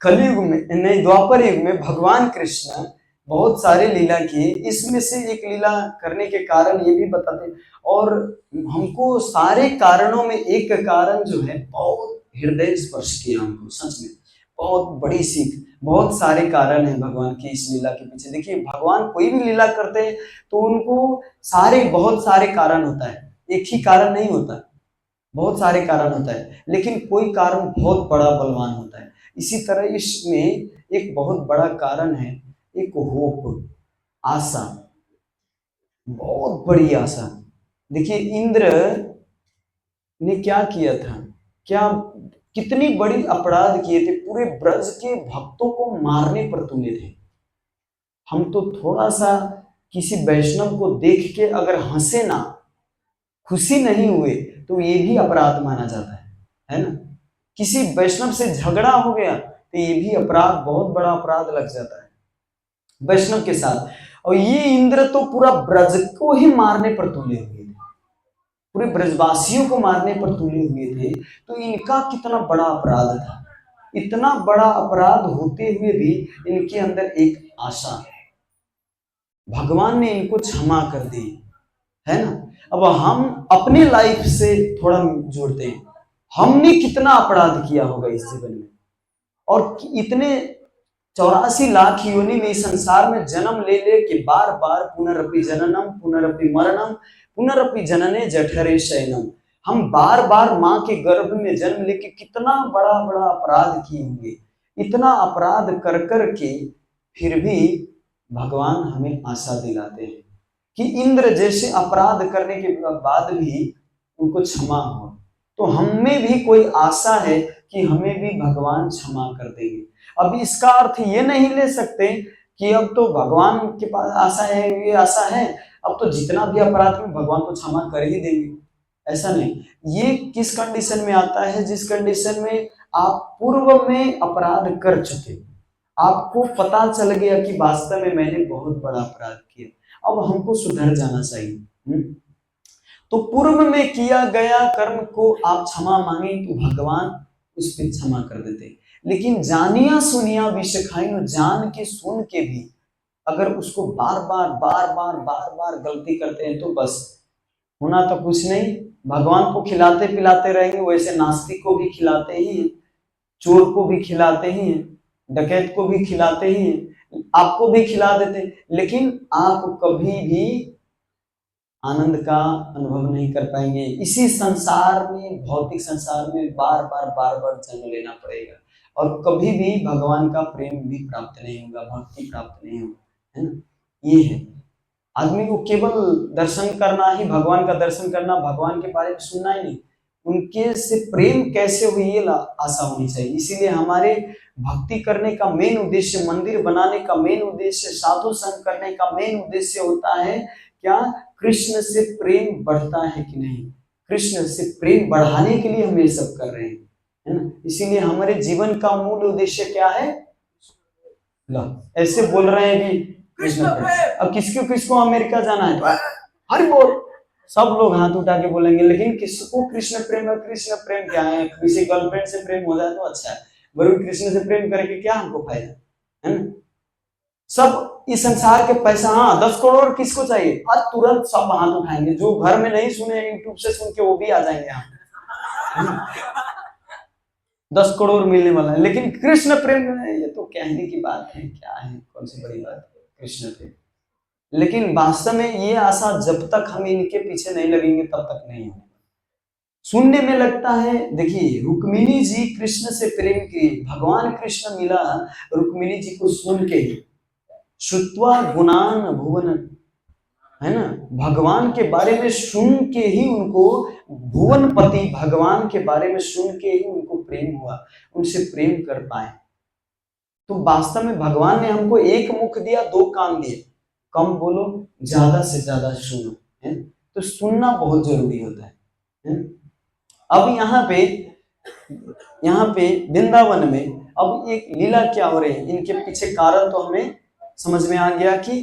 कलयुग में नहीं, द्वापर युग में भगवान कृष्ण बहुत सारे लीला किए, इसमें से एक लीला करने के कारण ये भी बताते हैं। और हमको सारे कारणों में एक कारण जो है बहुत हृदय स्पर्श किया हमको, सच में बहुत बड़ी सीख। बहुत सारे कारण हैं भगवान की इस लीला के पीछे। देखिए भगवान कोई भी लीला करते हैं तो उनको बहुत सारे कारण होता है, एक ही कारण नहीं होता, बहुत सारे कारण होता है, लेकिन कोई कारण बहुत बड़ा बलवान होता है। इसी तरह इसमें एक बहुत बड़ा कारण है, एक होप, आशा, बहुत बड़ी आशा। देखिए इंद्र ने क्या किया था, क्या कितनी बड़ी अपराध किए थे, पूरे ब्रज के भक्तों को मारने पर तुले थे। हम तो थोड़ा सा किसी वैष्णव को देख के अगर हंसे ना, खुशी नहीं हुए, तो ये भी अपराध माना जाता है ना। किसी वैष्णव से झगड़ा हो गया तो ये भी अपराध, बहुत बड़ा अपराध लग जाता है वैष्णव के साथ। और ये इंद्र तो पूरा ब्रज को ही मारने पर तुले हुए थे, पूरे ब्रजवासियों को मारने पर तुले हुए थे। तो इनका कितना बड़ा अपराध था, इतना बड़ा अपराध होते हुए भी इनके अंदर एक आशा, भगवान ने इनको क्षमा कर दी, है ना। अब हम अपने लाइफ से थोड़ा जोड़ते हैं, हमने कितना अपराध किया होगा इस जीवन में, और इतने 84 लाख योनि में इस संसार में जन्म ले ले के बार बार पुनरपि जननम पुनरपि मरणम पुनरपि जनने जठरे शयनम, हम बार बार माँ के गर्भ में जन्म लेके कितना बड़ा बड़ा अपराध किए होंगे। इतना अपराध कर कर के फिर भी भगवान हमें आशा दिलाते हैं कि इंद्र जैसे अपराध करने के बाद भी उनको क्षमा हो, तो हमें भी कोई आशा है कि हमें भी भगवान क्षमा कर देंगे। अब इसका अर्थ ये नहीं ले सकते कि अब तो भगवान के पास आशा है, ये आशा है, अब तो जितना भी अपराध में भगवान तो क्षमा कर ही देंगे, ऐसा नहीं। ये किस कंडीशन में आता है, जिस कंडीशन में आप पूर्व में अपराध कर चुके, आपको पता चल गया कि वास्तव में मैंने बहुत बड़ा अपराध किया, अब हमको सुधर जाना चाहिए। तो पूर्व में किया गया कर्म को आप क्षमा मांगे तो भगवान उस पर क्षमा कर देते। लेकिन जानिया सुनिया विष खाइनु, जान के सुन के भी अगर उसको बार बार गलती करते हैं तो बस होना तो कुछ नहीं, भगवान को खिलाते पिलाते रहेंगे, वैसे नास्तिक को भी खिलाते ही हैं, चोर को भी खिलाते ही हैं, डकैत को भी खिलाते ही हैं, आपको भी खिला देते, लेकिन आप कभी भी आनंद का अनुभव नहीं कर पाएंगे। इसी संसार में, भौतिक संसार में बार बार जन्म लेना पड़ेगा, और कभी भी भगवान का प्रेम भी प्राप्त नहीं होगा, भक्ति प्राप्त नहीं होगा, है ना। ये है, आदमी को केवल दर्शन करना ही, भगवान का दर्शन करना, भगवान के बारे में सुनना ही नहीं, उनके से प्रेम कैसे हुई ये आशा होनी चाहिए। इसीलिए हमारे भक्ति करने का मेन उद्देश्य, मंदिर बनाने का मेन उद्देश्य, साधु संग करने का मेन उद्देश्य होता है क्या, कृष्ण से प्रेम बढ़ता है कि नहीं, कृष्ण से प्रेम बढ़ाने के लिए हम ये सब कर रहे हैं, है ना। इसीलिए हमारे जीवन का मूल उद्देश्य क्या है, ऐसे बोल रहे हैं कि कृष्ण प्रेम। अब किसको किसको अमेरिका जाना है तो हरि बोल, सब लोग हाथ उठा के बोलेंगे, लेकिन किसको कृष्ण प्रेम है, कृष्ण प्रेम क्या है, किसी गर्लफ्रेंड से प्रेम हो जाए तो अच्छा है, वरुण कृष्ण से प्रेम करके क्या हमको फायदा, है ना। सब इस संसार के पैसा, हाँ 10 करोड़ किसको चाहिए, आज तुरंत सब हाथ उठाएंगे, जो घर में नहीं सुने यूट्यूब से सुन के वो भी आ जाएंगे यहाँ। 10 करोड़ मिलने वाला है, लेकिन कृष्ण प्रेम है, ये तो कहने की बात है, क्या है, कौन सी बड़ी बात है कृष्ण प्रेम। लेकिन वास्तव में ये आशा जब तक हम इनके पीछे नहीं लगेंगे तब तक नहीं होगा। सुनने में लगता है, देखिए रुक्मिणी जी कृष्ण से प्रेम की, भगवान कृष्ण मिला रुक्मिणी जी को सुन के ही, श्रुत्वा गुणान भुवन, है ना, भगवान के बारे में सुन के ही उनको, भुवनपति भगवान के बारे में सुन के ही उनको प्रेम हुआ, उनसे प्रेम कर पाए। तो वास्तव में भगवान ने हमको एक मुख दिया, दो कान दिए, कम बोलो ज्यादा से ज्यादा सुनो, है, तो सुनना बहुत जरूरी होता है। अब यहाँ पे यहाँ पे वृंदावन में अब एक लीला क्या हो रही है, इनके पीछे कारण तो हमें समझ में आ गया कि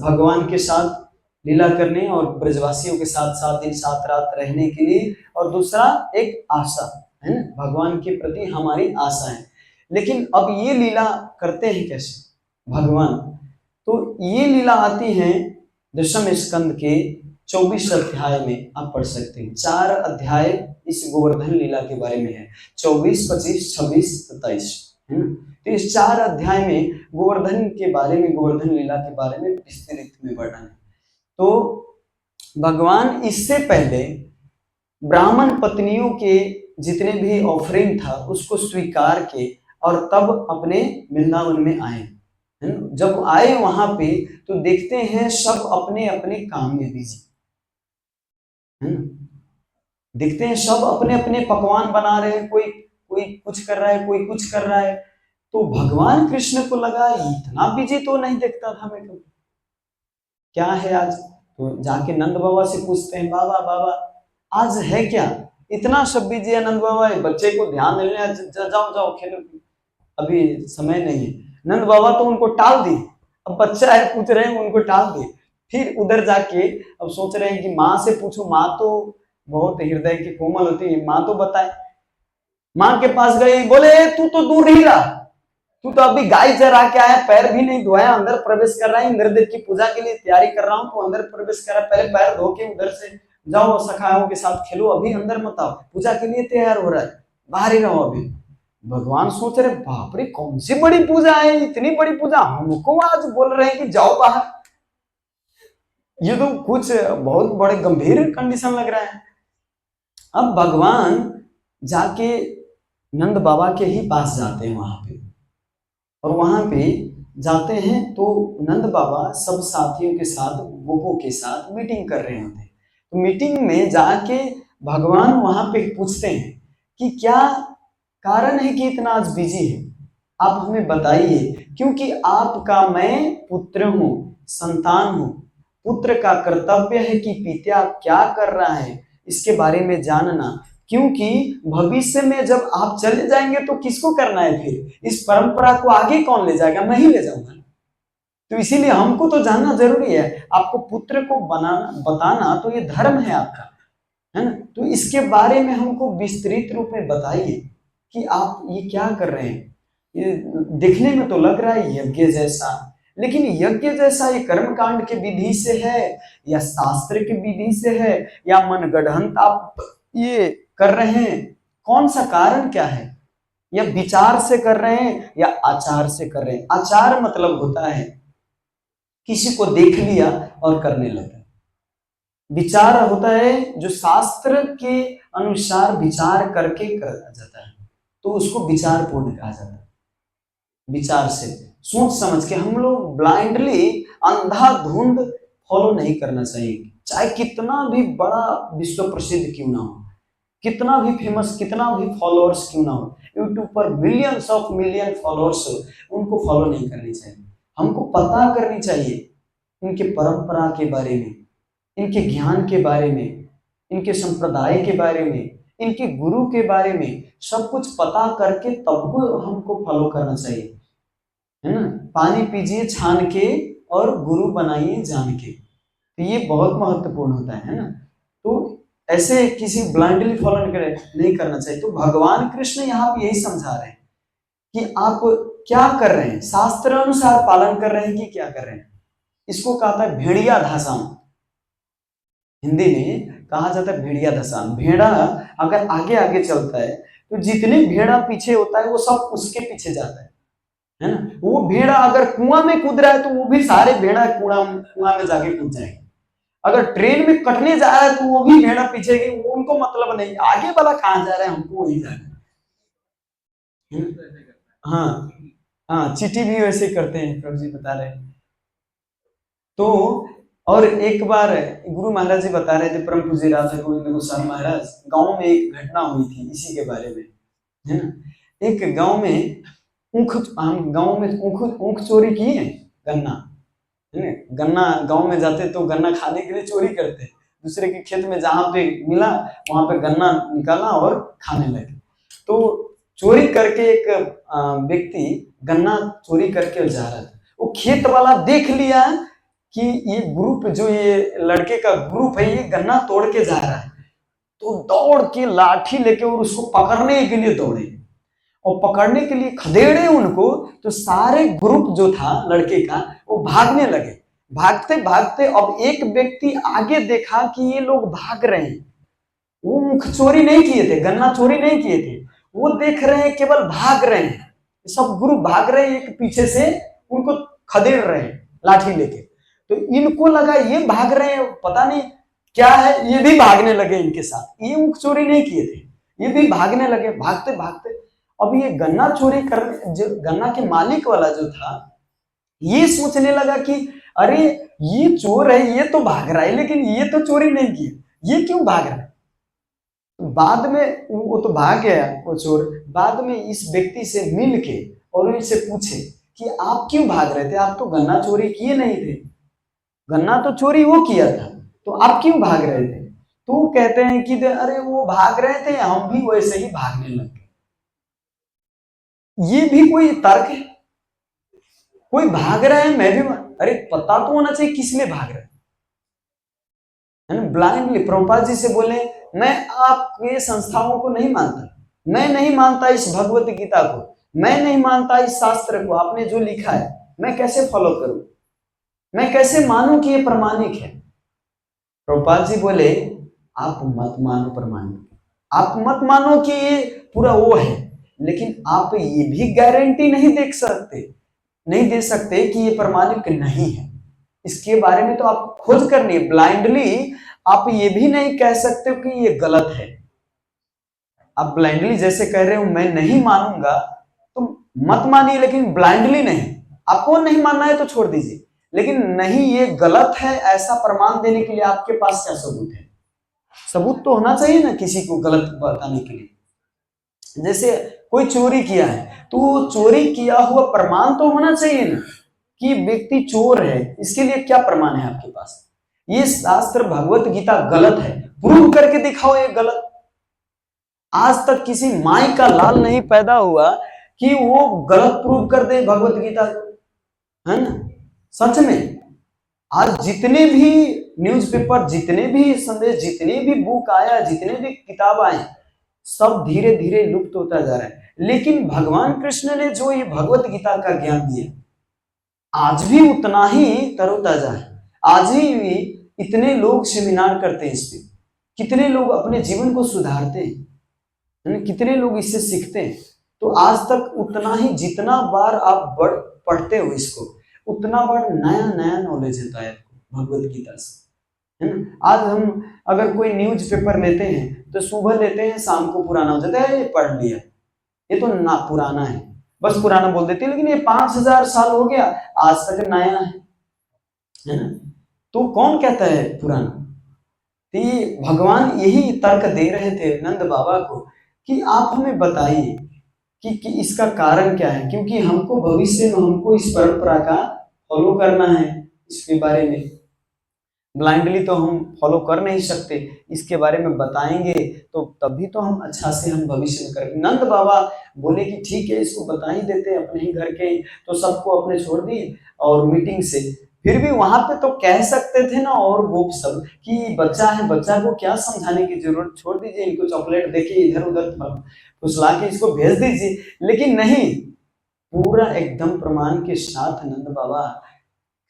भगवान के साथ लीला करने और ब्रजवासियों के साथ 7 दिन 7 रात रहने के लिए, और दूसरा एक आशा है ना, भगवान के प्रति हमारी आशा है। लेकिन अब ये लीला करते हैं कैसे भगवान, तो ये लीला आती है दशम स्कंद के 24 अध्याय में, आप पढ़ सकते हैं। 4 अध्याय इस गोवर्धन लीला के बारे में है, 24, 25, 26, 27 है ना। तो इस 4 अध्याय में गोवर्धन के बारे में, गोवर्धन लीला के बारे में विस्तृत में वर्णन है। तो भगवान इससे पहले ब्राह्मण पत्नियों के जितने भी ऑफरिंग था उसको स्वीकार के और तब अपने वृंदावन में आए, है ना। जब आए वहां पे तो देखते हैं सब अपने अपने काम में बिजी, है ना। देखते हैं सब अपने अपने पकवान बना रहे हैं, कोई कोई कुछ कर रहा है, कोई कुछ कर रहा है। तो भगवान कृष्ण को लगा इतना बिजी तो नहीं देखता था मैं कभी, क्या है आज। तो जाके नंद बाबा से पूछते हैं, बाबा बाबा आज है क्या, इतना सब बिजी है नंद बाबा, बच्चे को ध्यान नहीं है, जाओ जाओ खेलो, अभी समय नहीं है। नंद बाबा तो उनको टाल दिए, अब बच्चा है पूछ रहे हैं उनको टाल दिए। फिर उधर जाके अब सोच रहे हैं कि माँ से पूछो, माँ तो बहुत हृदय की कोमल होती है, माँ तो बताए। माँ के पास गई, बोले तू तो दूर ही रहा, तू तो अभी गाय चरा के आया, पैर भी नहीं धोया, अंदर प्रवेश कर रहा है, इंद्रदेव की पूजा के लिए तैयारी कर रहा हूँ, तो अंदर प्रवेश कर रहा है, पहले पैर धो के उधर से जाओ सखाओं के साथ खेलो, अभी अंदर मत आओ, पूजा के लिए तैयार हो रहा है, बाहर ही रहो अभी। भगवान सोच रहे बाप रे कौन सी बड़ी पूजा है, इतनी बड़ी पूजा, हमको आज बोल रहे हैं कि जाओ बाहर, ये तो कुछ बहुत बड़े गंभीर कंडीशन लग रहा है। अब भगवान जाके नंद बाबा के ही पास जाते हैं वहां पे, और वहां पे जाते हैं तो नंद बाबा सब साथियों के साथ, गोपों के साथ मीटिंग कर रहे होते हैं। तो मीटिंग में जाके भगवान वहां पे पूछते हैं कि क्या कारण है कि इतना आज बिजी है, आप हमें बताइए, क्योंकि आपका मैं पुत्र हूं, संतान हूं। पुत्र का कर्तव्य है कि पिता क्या कर रहा है इसके बारे में जानना, क्योंकि भविष्य में जब आप चले जाएंगे तो किसको करना है, फिर इस परंपरा को आगे कौन ले जाएगा, मैं ही ले जाऊंगा। तो इसीलिए हमको तो जानना जरूरी है, आपको पुत्र को बनाना बताना तो ये धर्म है आपका, है ना। तो इसके बारे में हमको विस्तृत रूप में बताइए कि आप ये क्या कर रहे हैं, ये देखने में तो लग रहा है यज्ञ जैसा, लेकिन यज्ञ जैसा ये कर्म कांड के विधि से है या शास्त्र के विधि से है या मनगढ़ंत आप ये कर रहे हैं, कौन सा कारण क्या है, या विचार से कर रहे हैं या आचार से कर रहे हैं। आचार मतलब होता है किसी को देख लिया और करने लगा, विचार होता है जो शास्त्र के अनुसार विचार करके करा जाता है, तो उसको विचार पूर्ण कहा जाता है। विचार से सोच समझ के, हम लोग ब्लाइंडली अंधाधुंध फॉलो नहीं करना चाहिए, चाहे कितना भी बड़ा विश्व प्रसिद्ध क्यों ना हो, कितना भी फेमस, कितना भी फॉलोअर्स क्यों ना हो, यूट्यूब पर मिलियंस ऑफ मिलियन फॉलोअर्स हो, उनको फॉलो नहीं करनी चाहिए। हमको पता करनी चाहिए इनके परंपरा के बारे में, इनके ज्ञान के बारे में, इनके संप्रदाय के बारे में, इनके गुरु के बारे में, सब कुछ पता करके तब को हमको फॉलो करना चाहिए, है ना। पानी पीजिए छान के और गुरु बनाइए जान के, तो ये बहुत महत्वपूर्ण होता है ना। तो ऐसे किसी ब्लाइंडली फॉलो नहीं करना चाहिए। तो भगवान कृष्ण यहाँ पे यही समझा रहे हैं कि आप क्या कर रहे हैं, शास्त्र अनुसार पालन कर रहे हैं कि क्या कर रहे हैं। इसको कहा था भेड़िया धसाम, हिंदी में कहा जाता है भेड़िया धसाम। भेड़ा अगर आगे आगे चलता है तो जितने भेड़ा पीछे होता है वो सब उसके पीछे जाता है ना। वो भेड़ा अगर कुआं में कूद रहा है तो वो भी सारे भेड़ा कुआं में जाके कूद जाएंगे। अगर ट्रेन में कटने जा रहा है तो वो भी भेड़ा पीछे गई, वो उनको मतलब नहीं, आगे वाला कहाँ जा रहा है हमको वही जाना है। हाँ हाँ, चींटी भी वैसे करते हैं, प्रभु जी बता रहे हैं। तो और एक बार गुरु महाराज जी बता रहे थे, परम पूज्य राधा गोविंद गोस्वामी महाराज, गांव में एक घटना हुई थी इसी के बारे में, है ना। एक गांव में हम गांव में ऊख चोरी की है, गन्ना, है ना। गन्ना गांव में जाते तो गन्ना खाने के लिए चोरी करते, दूसरे के खेत में जहां पे मिला वहां पे गन्ना निकाला और खाने लगे। तो चोरी करके एक व्यक्ति गन्ना चोरी करके जा रहा था। वो खेत वाला देख लिया कि ये ग्रुप, जो ये लड़के का ग्रुप है, ये गन्ना तोड़ के जा रहा है, तो दौड़ के लाठी लेके और उसको पकड़ने के लिए दौड़े, और पकड़ने के लिए खदेड़े उनको, तो सारे ग्रुप जो था लड़के का वो भागने लगे। भागते भागते अब एक व्यक्ति आगे देखा कि ये लोग भाग रहे हैं, वो मुख चोरी नहीं किए थे, गन्ना चोरी नहीं किए थे, वो देख रहे हैं, केवल भाग रहे हैं, सब ग्रुप भाग रहे हैं, एक पीछे से उनको खदेड़ रहे हैं लाठी लेके। तो इनको लगा ये भाग रहे हैं, पता नहीं क्या है, ये भी भागने लगे इनके साथ। ये मुख चोरी नहीं किए थे, ये भी भागने लगे। भागते भागते अब ये गन्ना चोरी करने, जो गन्ना के मालिक वाला जो था, ये सोचने लगा कि अरे ये चोर है, ये तो भाग रहा है, लेकिन ये तो चोरी नहीं किया, ये क्यों भाग रहा है। बाद में वो तो भाग गया वो चोर, बाद में इस व्यक्ति से मिल के और इनसे पूछे कि आप क्यों भाग रहे थे, आप तो गन्ना चोरी किए नहीं थे, गन्ना तो चोरी वो किया था, तो आप क्यों भाग रहे थे। तो कहते हैं कि अरे वो भाग रहे थे, हम भी वैसे ही भागने लगे। ये भी कोई तर्क है? कोई भाग रहा है, मैं भी अरे पता तो होना चाहिए किस में भाग रहा है ना। ब्लाइंडली प्रभुपाद जी से बोले, मैं आपके संस्थाओं को नहीं मानता, मैं नहीं मानता इस भगवत गीता को, मैं नहीं मानता इस शास्त्र को, आपने जो लिखा है मैं कैसे फॉलो करूं, मैं कैसे मानूं कि ये प्रमाणिक है। प्रभुपाद जी बोले, आप मत मानो प्रमाणिक, आप मत मानो कि ये पूरा वो है, लेकिन आप ये भी गारंटी नहीं दे सकते कि ये प्रमाणिक नहीं है। इसके बारे में तो आप खोज करनी है। ब्लाइंडली आप ये भी नहीं कह सकते कि ये गलत है। आप ब्लाइंडली जैसे कह रहे हो मैं नहीं मानूंगा, तो मत मानिए, लेकिन ब्लाइंडली नहीं। आपको नहीं मानना है तो छोड़ दीजिए, लेकिन नहीं ये गलत है ऐसा प्रमाण देने के लिए आपके पास क्या सबूत है। सबूत तो होना चाहिए ना किसी को गलत बताने के लिए। जैसे कोई चोरी किया है, तो चोरी किया हुआ प्रमाण तो होना चाहिए ना कि व्यक्ति चोर है। इसके लिए क्या प्रमाण है आपके पास, ये शास्त्र भगवत गीता गलत है, प्रूव करके दिखाओ ये गलत। आज तक किसी माई का लाल नहीं पैदा हुआ कि वो गलत प्रूव कर दे भगवत गीता को, है ना। सच में आज जितने भी न्यूज़पेपर, जितने भी संदेश, जितने भी बुक आया, जितने भी किताब आए, सब धीरे धीरे लुप्त होता जा रहा है। लेकिन भगवान कृष्ण ने जो ये भगवत गीता का ज्ञान दिया, आज भी उतना ही तरोताजा है। आज भी इतने लोग सेमिनार करते हैं इस पे, कितने लोग अपने जीवन को सुधारते हैं, कितने लोग इससे सीखते हैं। तो आज तक उतना ही, जितना बार आप पढ़ते हो इसको, उतना बार नया नया नॉलेज होता है आपको भगवत गीता से, है ना। आज हम अगर कोई न्यूज पेपर लेते हैं तो सुबह लेते हैं, शाम को पुराना हो जाता है, ये पढ़ लिया, ये तो ना पुराना है, बस पुराना बोल देते हैं, लेकिन ये 5000 साल हो गया आज तक नया है ना। तो कौन कहता है पुराना। तो भगवान यही तर्क दे रहे थे नंद बाबा को कि आप हमें बताइए कि इसका कारण क्या है, क्योंकि हमको भविष्य में हमको इस परंपरा का फॉलो करना है। इसके बारे में ब्लाइंडली तो हम फॉलो कर नहीं सकते, इसके बारे में बताएंगे तो तभी तो हम अच्छा से हम भविष्य में करेंगे। नंद बाबा बोले कि ठीक है, इसको बता ही देते हैं, अपने ही घर के, तो सबको अपने छोड़ दिए और मीटिंग से। फिर भी वहां पे तो कह सकते थे ना, और वो सब कि बच्चा है, बच्चा को क्या समझाने की जरूरत, छोड़ दीजिए, इनको चॉकलेट देके इधर उधर फुसला के इसको भेज दीजिए। लेकिन नहीं, पूरा एकदम प्रमाण के साथ नंद बाबा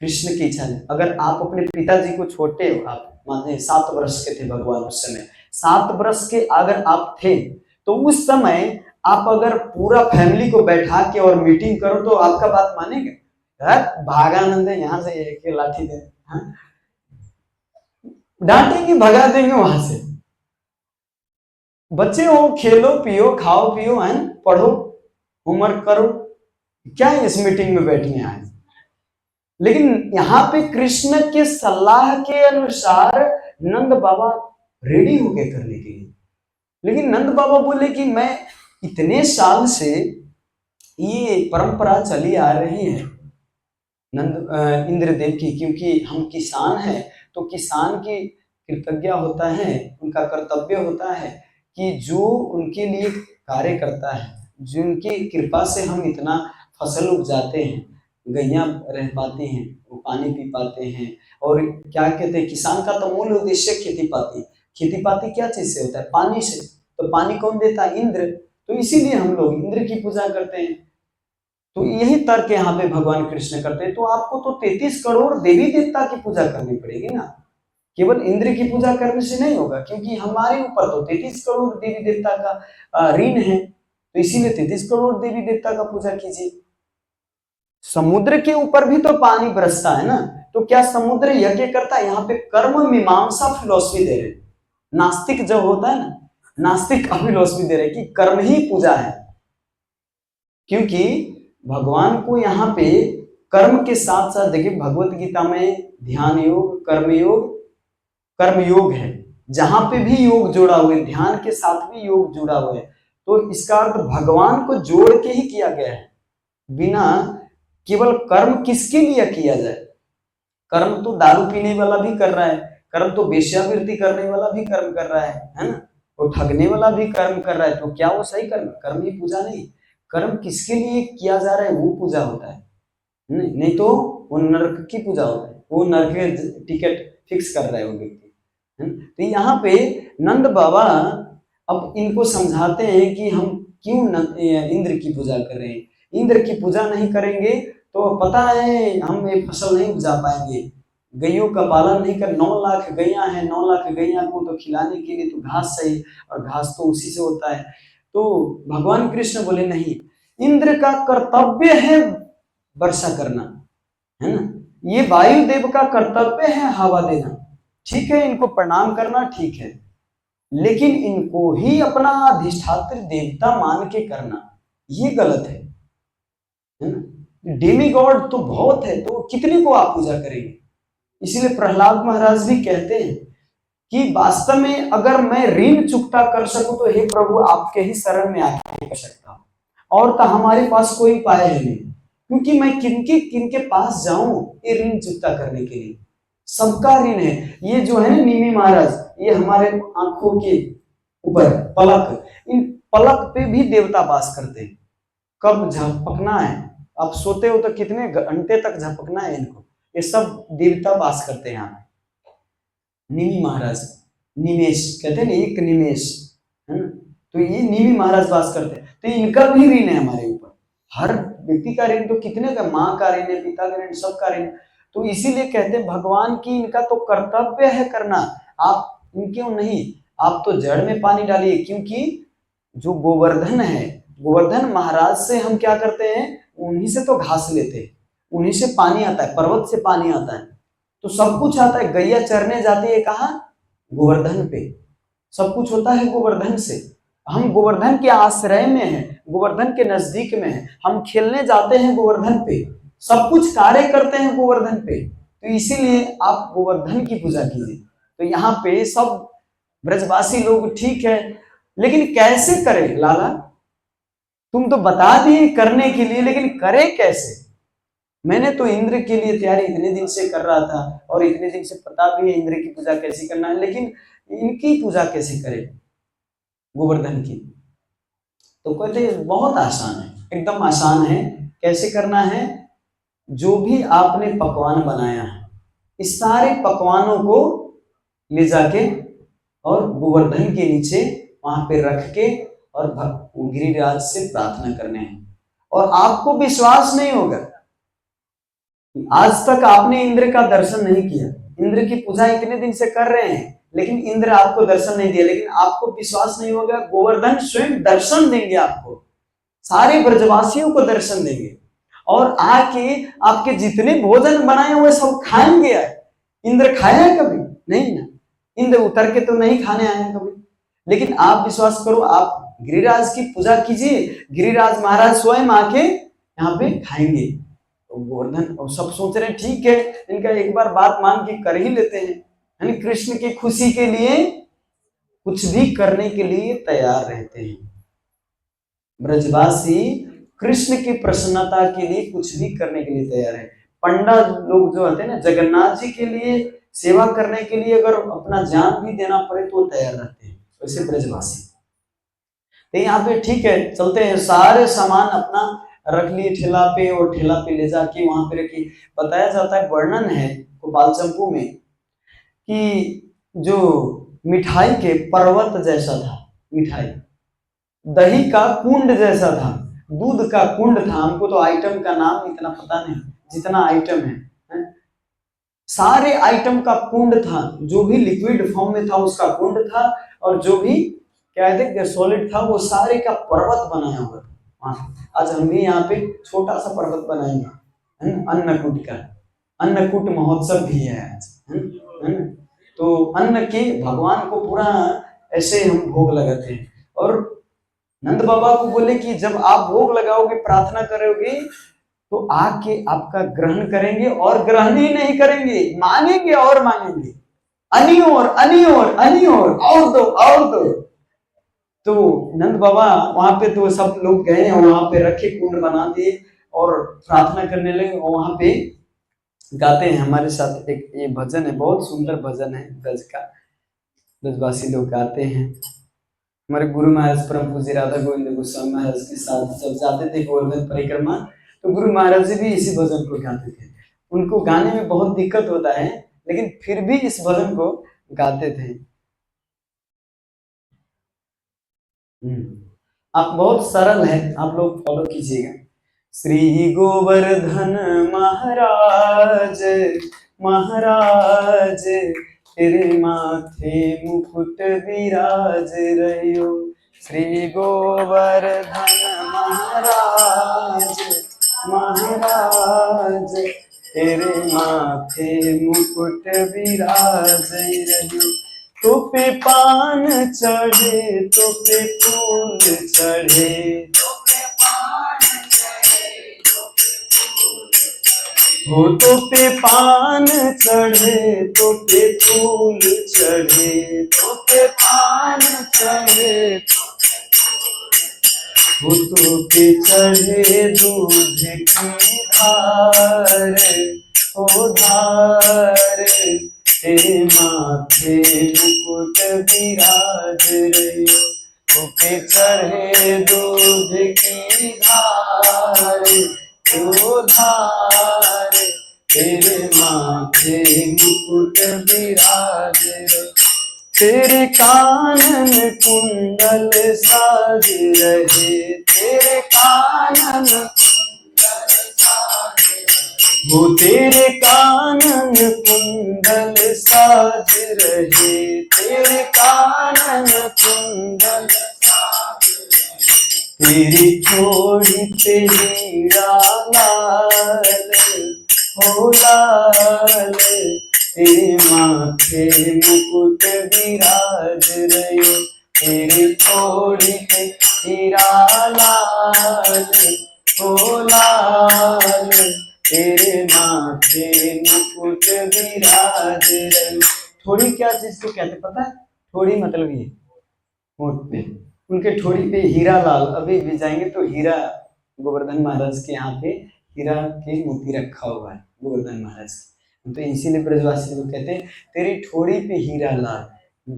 कृष्ण की इच्छा है। अगर आप अपने पिताजी को छोटे हो, आप माने 7 वर्ष के थे भगवान उस समय, 7 वर्ष के अगर आप थे, तो उस समय आप अगर पूरा फैमिली को बैठा के और मीटिंग करो तो आपका बात मानेंगे? भागानंद है यहाँ से एक लाठी दे, डांटेंगे, भगा देंगे वहां से। बच्चे हो, खेलो पियो खाओ पियो, है पढ़ो, होमवर्क करो, क्या है इस मीटिंग में बैठने आए। लेकिन यहाँ पे कृष्ण के सलाह के अनुसार नंद बाबा रेडी हो गए करने के लिए। लेकिन नंद बाबा बोले कि मैं इतने साल से ये परंपरा चली आ रही है नंद इंद्रदेव की, क्योंकि हम किसान हैं, तो किसान की कृतज्ञ होता है, उनका कर्तव्य होता है कि जो उनके लिए कार्य करता है, जिनकी कृपा से हम इतना फसल उपजाते हैं, गैया रह पाती हैं, वो पानी पी पाते हैं, और क्या कहते हैं, किसान का तो मूल उद्देश्य खेती पाती। खेती पाती क्या चीज से होता है? पानी से। तो पानी कौन देता है? इंद्र। तो इसीलिए हम लोग इंद्र की पूजा करते हैं। तो यही तर्क यहाँ पे भगवान कृष्ण करते हैं। तो आपको तो 33 करोड़ देवी देवता की पूजा करनी पड़ेगी ना, केवल इंद्र की पूजा करने से नहीं होगा, क्योंकि हमारे ऊपर तो 33 करोड़ देवी देवता का ऋण है। तो इसीलिए 33 करोड़ देवी देवता का पूजा कीजिए। समुद्र के ऊपर भी तो पानी बरसता है ना, तो क्या समुद्र यज्ञ करता है? यहाँ पे कर्म मीमांसा फिलॉसफी दे रहे। नास्तिक जब होता है ना, नास्तिक का फिलॉसफी दे रहे कि कर्म ही पूजा है, क्योंकि भगवान को यहाँ पे कर्म के साथ साथ, देखिए भगवत गीता में ध्यान योग, कर्म योग है, जहां पे भी योग जोड़ा हुआ है, ध्यान के साथ भी योग जुड़ा हुआ है। तो इसका अर्थ भगवान को जोड़ के ही किया गया है, बिना केवल कर्म किसके लिए किया जाए? कर्म तो दारू पीने वाला भी कर रहा है, कर्म तो वेश्यावृत्ति करने वाला भी कर्म कर रहा है ना, वो ठगने वाला भी कर्म कर रहा है। तो क्या वो सही कर्म? कर्म ही पूजा नहीं। कर्म किसके लिए किया जा रहा है वो पूजा होता है, नहीं तो वो नरक की पूजा होता है, वो नरक के टिकट फिक्स कर रहा है वो व्यक्ति। तो यहाँ पे नंद बाबा अब इनको समझाते हैं कि हम क्यों इंद्र की पूजा कर रहे हैं। इंद्र की पूजा नहीं करेंगे तो पता है हम ये फसल नहीं उपजा पाएंगे, गैयों का पालन नहीं कर, 9 लाख गैया है, 9 लाख गैया को तो खिलाने के लिए तो घास चाहिए, और घास तो उसी से होता है। तो भगवान कृष्ण बोले नहीं, इंद्र का कर्तव्य है वर्षा करना, है ना, ये वायु देव का कर्तव्य है हवा देना। ठीक है, इनको प्रणाम करना ठीक है, लेकिन इनको ही अपना अधिष्ठात्र देवता मान के करना ये गलत है ना। डेमी गॉड तो बहुत है, तो कितने को आप पूजा करेंगे? इसीलिए प्रहलाद महाराज भी कहते हैं कि वास्तव में अगर मैं ऋण चुकता कर सकूं तो हे प्रभु आपके ही शरण में आके कर सकता हूं, और तो हमारे पास कोई उपाय है नहीं, क्योंकि मैं किनके पास जाऊं ये ऋण चुकता करने के लिए? सबका ऋण है। ये जो है ना निमि महाराज, ये हमारे आंखों के ऊपर पलक, इन पलक पे भी देवता वास करते हैं। कब झपकना है, आप सोते हो तो कितने घंटे तक झपकना है इनको, ये सब देवता वास करते हैं यहाँ पे। निमि महाराज, निमेश कहते हैं ना, एक निमेश है ना, तो ये निमि महाराज वास करते हैं। तो इनका भी ऋण है हमारे ऊपर, हर व्यक्ति का ऋण तो कितने का, माँ का ऋण है, पिता का ऋण, सबका ऋण। तो इसीलिए कहते हैं भगवान की इनका तो कर्तव्य है करना, आप इनक्यों नहीं, आप तो जड़ में पानी डालिए। क्योंकि जो गोवर्धन है, गोवर्धन महाराज से हम क्या करते हैं, उन्हीं से तो घास लेते हैं, उन्हीं से पानी आता है, पर्वत से पानी आता है, तो सब कुछ आता है। गैया चरने जाती है कहाँ? गोवर्धन पे, सब कुछ होता है गोवर्धन से। हम गोवर्धन के आश्रय में हैं, गोवर्धन के नजदीक में हैं, हम खेलने जाते हैं गोवर्धन पे, सब कुछ कार्य करते हैं गोवर्धन पे। तो इसीलिए आप गोवर्धन की पूजा कीजिए। तो यहाँ पे सब ब्रजवासी लोग ठीक है, लेकिन कैसे करें लाला? तुम तो बता दिए करने के लिए, लेकिन करे कैसे? मैंने तो इंद्र के लिए तैयारी इतने दिन से कर रहा था, और इतने दिन से पता भी है इंद्र की पूजा कैसे करना है, लेकिन इनकी पूजा कैसे करें, गोवर्धन की? तो कहते बहुत आसान है, एकदम आसान है। कैसे करना है? जो भी आपने पकवान बनाया है, इस सारे पकवानों को ले जाके और गोवर्धन के नीचे वहां पे रख के और गिरिराज से प्रार्थना करने हैं। और आपको विश्वास नहीं होगा, आज तक आपने इंद्र का दर्शन नहीं किया, इंद्र की पूजा इतने दिन से कर रहे हैं, लेकिन इंद्र आपको दर्शन नहीं दिया, लेकिन आपको विश्वास नहीं होगा, गोवर्धन स्वयं दर्शन देंगे आपको, सारे ब्रजवासियों को दर्शन देंगे, और आके आपके जितने भोजन बनाए हुए सब खाएंगे। इंद्र खाया है कभी? नहीं ना, इंद्र उतर के तो नहीं खाने आए हैं कभी। लेकिन आप विश्वास करो, आप गिरिराज की पूजा कीजिए, गिरिराज महाराज स्वयं आके यहाँ पे खाएंगे। तो गोवर्धन और सब सोच रहे ठीक है, इनका एक बार बात मान के कर ही लेते हैं, यानी कृष्ण की खुशी के लिए कुछ भी करने के लिए तैयार रहते हैं। ब्रजवासी कृष्ण की प्रसन्नता के लिए कुछ भी करने के लिए तैयार है। पंडा लोग जो होते हैं ना, जगन्नाथ जी के लिए सेवा करने के लिए अगर अपना जान भी देना पड़े तो तैयार रहते हैं, वैसे ब्रजवासी। तो यहाँ पे ठीक है, चलते हैं, सारे सामान अपना रख लिए ठेला पे, और ठेला पे ले जाके वहां पे रखी। बताया जाता है, वर्णन है गोपाल चंपू में कि जो मिठाई के पर्वत जैसा था, मिठाई दही का कुंड जैसा था, दूध का कुंड था। हमको तो आइटम का नाम इतना पता नहीं, जितना आइटम है? सारे आइटम का कुंड था, जो भी लिक्विड फॉर्म में था उसका कुंड था, और जो भी क्या कहते सॉलिड था वो सारे का पर्वत बनाया हुआ था। आज हम भी यहाँ पे छोटा सा पर्वत बनाएंगे, है ना, अन्नकूट का। अन्नकूट महोत्सव भी है आज, है ना। तो अन्न के भगवान को पूरा ऐसे हम भोग लगाते हैं। और नंद बाबा को बोले कि जब आप भोग लगाओगे, प्रार्थना करोगे, तो आके आपका ग्रहण करेंगे, और ग्रहण ही नहीं करेंगे, मांगेंगे और मांगेंगे, अनियोर अनियोर अनियोर, और दो और दो। तो नंद बाबा वहां पे तो सब लोग गए, वहां पे रखे, कुंड बना दिए और प्रार्थना करने लगे। और वहां पे गाते हैं हमारे साथ, एक ये भजन है, बहुत सुंदर भजन है ब्रज का, ब्रजवासी लोग गाते हैं। हमारे गुरु महाराज परम पूज्य राधा गोविंद गोस्वामी महाराज के साथ जब जाते थे गोवर्धन परिक्रमा, तो गुरु महाराज जी भी इसी भजन को गाते थे। उनको गाने में बहुत दिक्कत होता है, लेकिन फिर भी इस भजन को गाते थे। आप बहुत सरल है, आप लोग फॉलो कीजिएगा। श्री गोवर्धन महाराज महाराज, तेरे माथे मुकुट विराज रहियो। श्री गोवर्धन महाराज महाराज, तेरे माथे मुकुट विराज रहियो। तो पे पान चढ़े, तो पे फूल चढ़े, हो तो पे पान चढ़े, तो पे फूल चढ़े, तो पे पान चढ़े, हो तो पे चढ़े दूध की धार, ओ धार, तेरे माथे मुकुट विराज रहियो। तो पे चढ़े दूध की धार, ओ धार, तेरे माथे मुकुट विराज रहियो। तेरे कानन कुंडल साज रहे, तेरे कानन वो, तेरे कानन कुंडल साज रहे, तेरे कानन कुंडल, तेरी छोड़ी पे हीरा लाल, हो लाल, तेरे माथे मुकुट विराज रहियो। तेरी छोड़ी पे हीरा लाल, हो लाल, तेरे माथे मुकुट विराज रहियो। थोड़ी क्या चीज को कहते पता है? थोड़ी मतलब ये होंठ पे, उनके ठोड़ी पे हीरा लाल, अभी भी जाएंगे तो हीरा, गोवर्धन महाराज के यहाँ पे हीरा के मोती रखा हुआ है गोवर्धन महाराज के, तो इसीलिए ब्रजवासी लोग कहते हैं तेरी ठोड़ी पे हीरा लाल।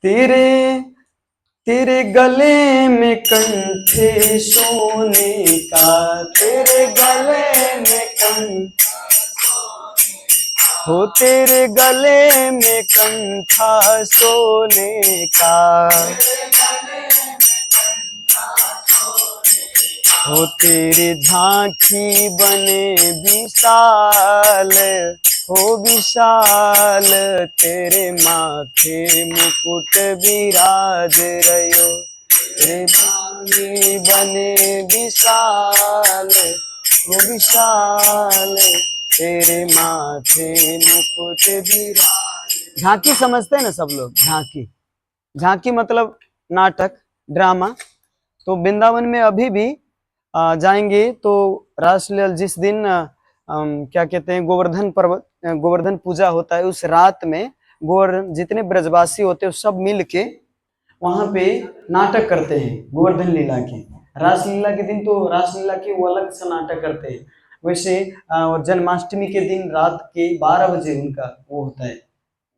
तेरे तेरे गले में कंठे सोने का, तेरे गले में कंठ, हो तेरे गले में कंठा सोने का, हो तेरे झांकी बने विशाल, हो विशाल, तेरे माथे मुकुट विराज रहियो। तेरे झांकी बने विशाल, हो विशाल, तेरे माथे मुकुट विराज। झांकी समझते हैं ना सब लोग? झांकी, झांकी मतलब नाटक, ड्रामा। तो वृंदावन में अभी भी जाएंगे तो रासलीला जिस दिन क्या कहते हैं गोवर्धन पर्व, गोवर्धन पूजा होता है, उस रात में गोवर्धन जितने ब्रजवासी होते हैं सब मिल के वहां पे नाटक करते हैं गोवर्धन लीला के। रासलीला के दिन तो रासलीला के वो अलग सा नाटक करते हैं। वैसे जन्माष्टमी के दिन रात के 12 बजे उनका वो होता है,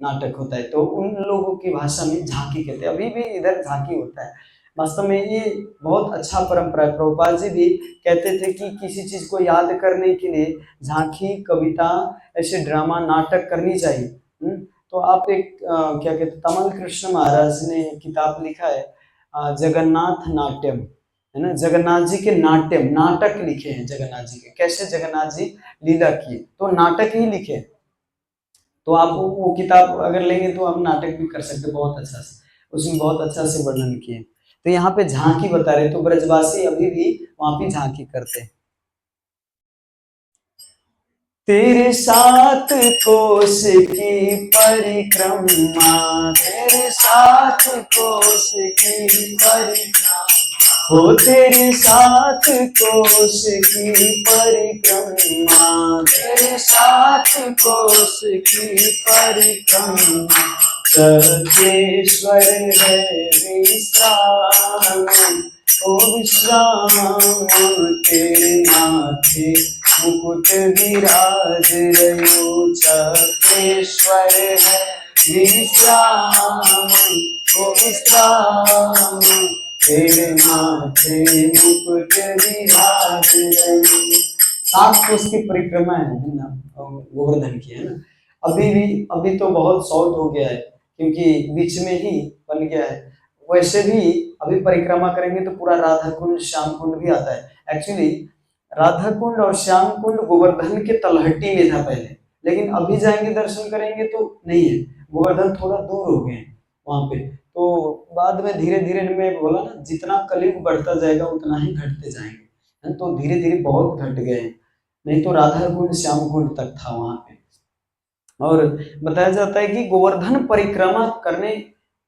नाटक होता है, तो उन लोगों की भाषा में झांकी कहते हैं। अभी भी इधर झांकी होता है। वास्तव में ये बहुत अच्छा परंपरा है। प्रभुपाद जी भी कहते थे कि किसी चीज को याद करने के लिए झांकी, कविता, ऐसे ड्रामा, नाटक करनी चाहिए। तो आप एक क्या कहते, तमल कृष्ण महाराज ने किताब लिखा है जगन्नाथ नाट्यम, है ना, जगन्नाथ जी के नाट्यम, नाटक लिखे हैं जगन्नाथ जी के, कैसे जगन्नाथ जी लीला किए, तो नाटक ही लिखे। तो आप वो किताब अगर लेंगे तो आप नाटक भी कर सकते हैं बहुत अच्छा से, उसमें बहुत अच्छा से वर्णन किए। तो यहाँ पे झांकी बता रहे, तो ब्रजवासी अभी भी वहां पे झांकी करते हैं। तेरे साथ कोस की परिक्रमा, तेरे साथ कोस की परिक्रमा, हो तेरे साथ कोस की परिक्रमा, तेरे साथ कोस की परिक्रमा, सर्वेश्वर है विश्राम, ओ विश्राम तेरे माथे मुकुट विराज रयो, सर्वेश्वर है विश्राम, ओ विश्राम तेरे माथे मुकुट विराज रयो। सात कोस की परिक्रमा है ना गोवर्धन की, है ना। अभी तो बहुत शॉर्ट हो गया है क्योंकि बीच में ही बन गया है। वैसे भी अभी परिक्रमा करेंगे तो पूरा राधा कुंड, श्याम कुंड भी आता है। एक्चुअली राधा कुंड और श्याम कुंड गोवर्धन के तलहटी में था पहले, लेकिन अभी जाएंगे दर्शन करेंगे तो नहीं है, गोवर्धन थोड़ा दूर हो गए वहां पे। तो बाद में धीरे धीरे, मैं बोला ना, जितना कलयुग बढ़ता जाएगा उतना ही घटते जाएंगे, तो धीरे धीरे बहुत घट गए, नहीं तो राधा कुंड, श्याम कुंड तक था वहां पे। और बताया जाता है कि गोवर्धन परिक्रमा करने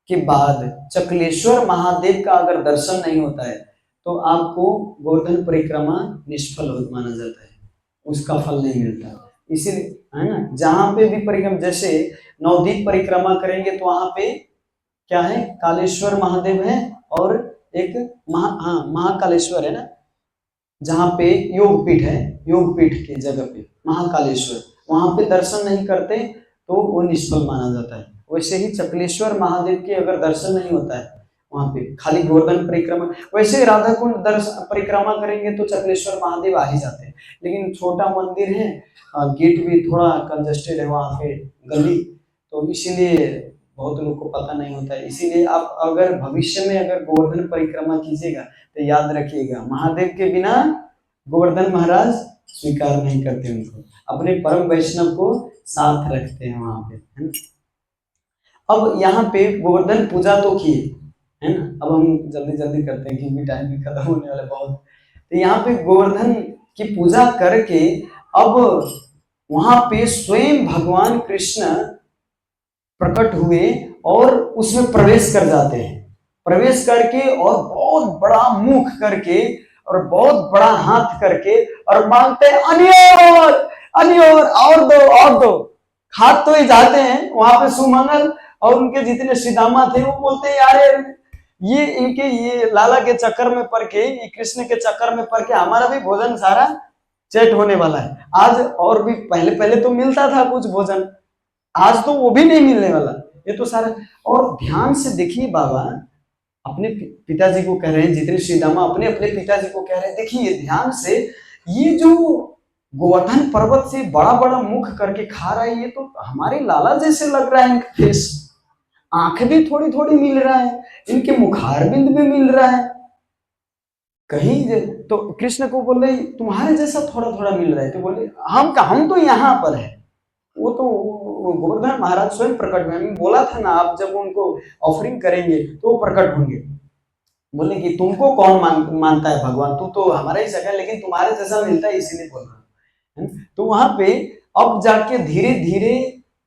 के बाद चकलेश्वर महादेव का अगर दर्शन नहीं होता है तो आपको गोवर्धन परिक्रमा निष्फल माना जाता है, उसका फल नहीं मिलता। इसीलिए, है ना, जहां पे भी परिक्रमा, जैसे नवदीप परिक्रमा करेंगे तो वहां पे क्या है, कालेश्वर महादेव है, और एक महाकालेश्वर है ना, जहाँ पे योग पीठ है, योग पीठ की जगह पे महाकालेश्वर, वहां पे दर्शन नहीं करते तो वो निष्फल माना जाता है। वैसे ही चकलेश्वर महादेव के अगर दर्शन नहीं होता है वहां पे, खाली गोवर्धन परिक्रमा, वैसे राधा कुंड दर्शन परिक्रमा करेंगे तो चकलेश्वर महादेव आ ही जाते हैं, लेकिन छोटा मंदिर है, गेट भी थोड़ा कंजेस्टेड है वहां पे, गली, तो इसीलिए बहुत लोग को पता नहीं होता है। इसीलिए आप अगर भविष्य में अगर गोवर्धन परिक्रमा कीजिएगा तो याद रखिएगा, महादेव के बिना गोवर्धन महाराज स्वीकार नहीं करते उनको, अपने परम वैष्णव को साथ रखते हैं वहां पे, है ना। अब यहाँ पे गोवर्धन पूजा तो की है ना, अब हम जल्दी जल्दी करते हैं क्योंकि टाइम भी खत्म होने वाला बहुत। तो यहाँ पे गोवर्धन की पूजा करके अब वहां पे स्वयं भगवान कृष्ण प्रकट हुए और उसमें प्रवेश कर जाते हैं, प्रवेश करके और बहुत बड़ा मुख करके और बहुत बड़ा हाथ करके और मांगते हैं अनियोर अनियोर, और दो, हाथ तो ही जाते हैं वहां पे सुमंगल और उनके जितने सीदामा थे वो बोलते हैं यार ये इनके ये लाला के चक्कर में पड़ के, ये कृष्ण के चक्कर में पड़ के हमारा भी भोजन सारा चैट होने वाला है आज। और भी पहले पहले तो मिलता था कुछ भोजन, आज तो वो भी नहीं मिलने वाला, ये तो सारा। और ध्यान से देखिए, बाबा अपने पिताजी को कह रहे हैं, जितने श्रीदामा अपने अपने पिताजी को कह रहे हैं, देखिए ध्यान से, ये जो गोवर्धन पर्वत से बड़ा बड़ा मुख करके खा रहा है, ये तो हमारे लाला जैसे लग रहा है, इनका फेस, आंख भी थोड़ी थोड़ी मिल रहा है, इनके मुखार बिंद भी मिल रहा है कहीं। तो कृष्ण को बोले तुम्हारे जैसा थोड़ा थोड़ा मिल रहा है, तो बोले हम तो यहाँ पर है, वो तो गोवर्धन महाराज स्वयं प्रकट हुए, बोला था ना आप जब उनको ऑफरिंग करेंगे तो वो प्रकट होंगे। बोले कि तुमको कौन मानता है भगवान, तू तो हमारा ही सगा, लेकिन तुम्हारे जैसा मिलता है इसीलिए बोल रहा हूँ। तो वहां पे अब जाके धीरे धीरे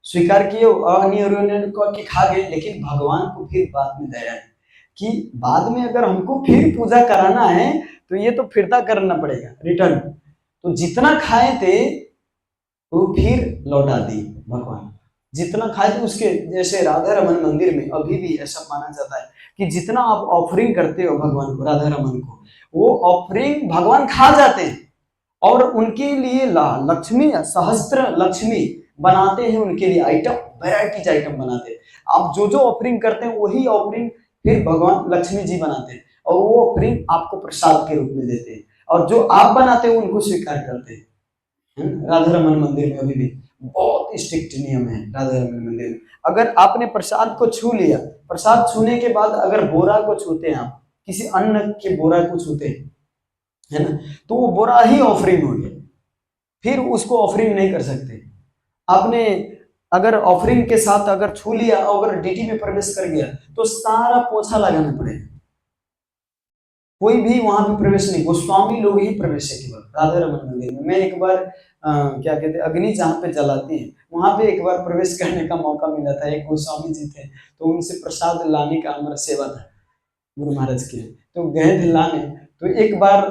स्वीकार किए कि खा गए, लेकिन भगवान को फिर बाद में दया है कि बाद में अगर हमको फिर पूजा कराना है तो ये तो फिरता करना पड़ेगा रिटर्न, तो जितना खाए थे वो फिर लौटा दी भगवान, जितना खाए थे उसके। जैसे राधा रमन मंदिर में अभी भी ऐसा माना जाता है कि जितना आप ऑफरिंग करते हो भगवान को, राधा रमन को, वो ऑफरिंग भगवान खा जाते हैं और उनके लिए लक्ष्मी, सहस्त्र लक्ष्मी बनाते हैं, उनके लिए आइटम, वेराइटीज आइटम बनाते हैं। आप जो जो ऑफरिंग करते हैं वही ऑफरिंग फिर भगवान लक्ष्मी जी बनाते हैं। और वो ऑफरिंग आपको प्रसाद के रूप में देते हैं, और जो आप बनाते हो उनको स्वीकार करते हैं। राधा रमन मंदिर में अभी भी बहुत स्ट्रिक्ट नियम है। राधा रमन मंदिर में अगर आपने प्रसाद को छू लिया, प्रसाद छूने के बाद अगर बोरा को छूते हैं, आप किसी अन्न के बोरा को छूते हैं, है ना, तो वो बोरा ही ऑफरिंग हो गया, फिर उसको ऑफरिंग नहीं कर सकते। आपने अगर ऑफरिंग के साथ अगर छू लिया और अगर डीटी में प्रवेश कर गया तो सारा पोछा लगाना पड़ेगा, कोई भी वहां पे प्रवेश नहीं, गोस्वामी लोग ही प्रवेश है केवल राधा रमन मंदिर में। मैं एक बार क्या कहते हैं, अग्नि जहाँ पे जलाती है वहां पे एक बार प्रवेश करने का मौका मिला था। एक गोस्वामी जी थे, तो उनसे प्रसाद लाने का हमारा सेवा था गुरु महाराज के, तो गए थे लाने, तो एक बार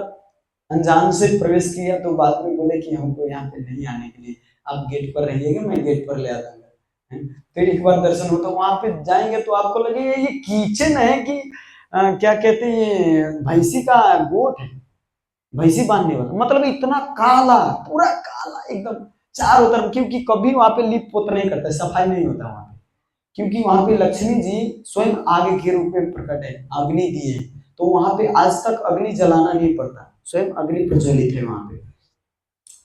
अनजान से प्रवेश किया, तो बाद में बोले कि हमको यहाँ पे नहीं आने के लिए, आप गेट पर रहिएगा, मैं गेट पर ले आ दूंगा। तो एक बार दर्शन हो तो वहां पे जाएंगे तो आपको लगेगा ये किचन है कि क्या कहते हैं, ये भैंसी का गोट है, भैंसी बांधने वाला, मतलब इतना काला, पूरा काला एकदम चारों तरफ, क्योंकि कभी वहां पे लिप पोत नहीं करता, सफाई नहीं होता वहां पे, क्योंकि वहां पे लक्ष्मी जी स्वयं आग के रूप में प्रकट है, अग्नि दिए, तो वहां पे आज तक अग्नि जलाना नहीं पड़ता, स्वयं अग्नि प्रज्वलित है वहां पे।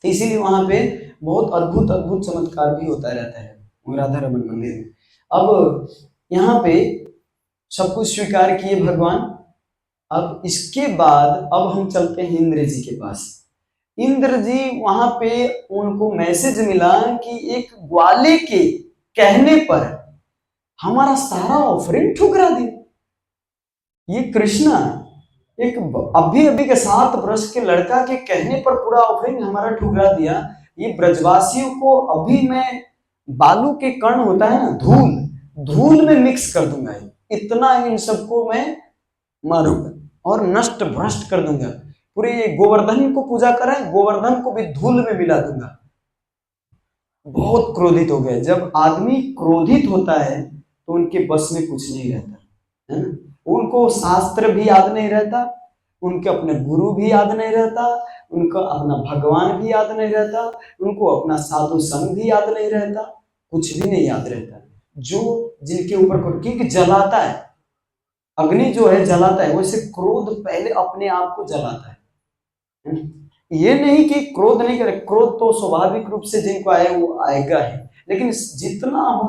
तो इसीलिए वहां पे बहुत अद्भुत अद्भुत चमत्कार भी होता रहता है राधा रमन मंदिर में। अब यहाँ पे सब कुछ स्वीकार किए भगवान। अब इसके बाद अब हम चलते हैं इंद्र जी के पास। इंद्र जी वहां पे उनको मैसेज मिला कि एक ग्वाले के कहने पर हमारा सारा ऑफरिंग ठुकरा दी। ये कृष्णा एक अभी अभी के 7 वर्ष के लड़का के कहने पर पूरा ऑफरिंग हमारा ठुकरा दिया। ये ब्रजवासियों को अभी मैं बालू के कण होता है ना, धूल, धूल में मिक्स कर दूंगा, इतना इन सबको मैं मारूंगा और नष्ट भ्रष्ट कर दूंगा। पूरे ये गोवर्धन को पूजा करें, गोवर्धन को भी धूल में मिला दूंगा। बहुत क्रोधित हो गए। जब आदमी क्रोधित होता है तो उनके बस में कुछ नहीं रहता, है ना। उनको शास्त्र भी याद नहीं रहता, उनके अपने गुरु भी याद नहीं रहता, उनको अपना भगवान भी याद नहीं रहता, उनको अपना साधु संग भी याद नहीं रहता, कुछ भी नहीं याद रहता। जो जिनके ऊपर, क्योंकि जलाता है, अग्नि जो है जलाता है, वैसे क्रोध पहले अपने आप को जलाता है। ये नहीं कि क्रोध नहीं करे, क्रोध तो स्वाभाविक रूप से जिनको आए वो आएगा ही, लेकिन जितना हो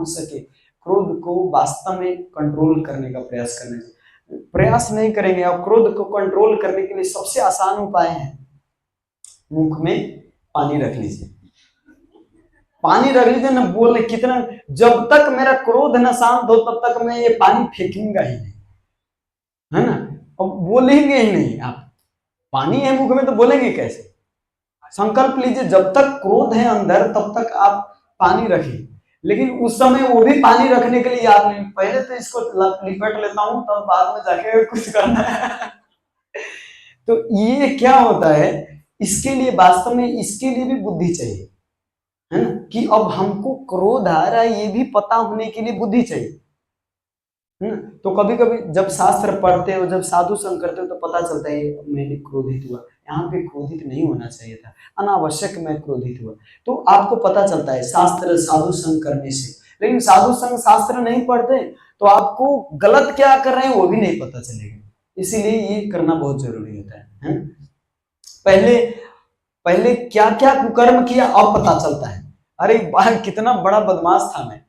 सके क्रोध को वास्तव में कंट्रोल करने का प्रयास करना चाहिए। प्रयास नहीं करेंगे, और क्रोध को कंट्रोल करने के लिए सबसे आसान उपाय है, मुख में पानी रख लीजिए, पानी रख लीजिए ना, बोले कितना, जब तक मेरा क्रोध न शांत हो तब तक मैं ये पानी फेंकूंगा ही नहीं, है ना। अब बोलेंगे ही नहीं आप, पानी है मुख में तो बोलेंगे कैसे। संकल्प लीजिए, जब तक क्रोध है अंदर तब तक आप पानी रखिए, लेकिन उस समय वो भी पानी रखने के लिए याद नहीं, पहले तो इसको लिपट लेता हूं तब बाद में जाके कुछ करना है। तो ये क्या होता है, इसके लिए वास्तव में इसके लिए भी बुद्धि चाहिए, है ना, कि अब हमको क्रोध आ रहा है ये भी पता होने के लिए बुद्धि चाहिए, है ना। तो कभी कभी जब शास्त्र पढ़ते हो, जब साधु संग करते हो तो पता चलता है मैंने क्रोधित हुआ, यहाँ पे क्रोधित नहीं होना चाहिए था, अनावश्यक मैं क्रोधित हुआ, तो आपको पता चलता है शास्त्र साधु संग करने से। लेकिन साधु संग शास्त्र नहीं पढ़ते तो आपको गलत क्या कर रहे हैं वो भी नहीं पता चलेगा, इसीलिए ये करना बहुत जरूरी होता है। पहले पहले क्या क्या कुकर्म किया अब पता चलता है, अरे बाहर कितना बड़ा बदमाश था मैं,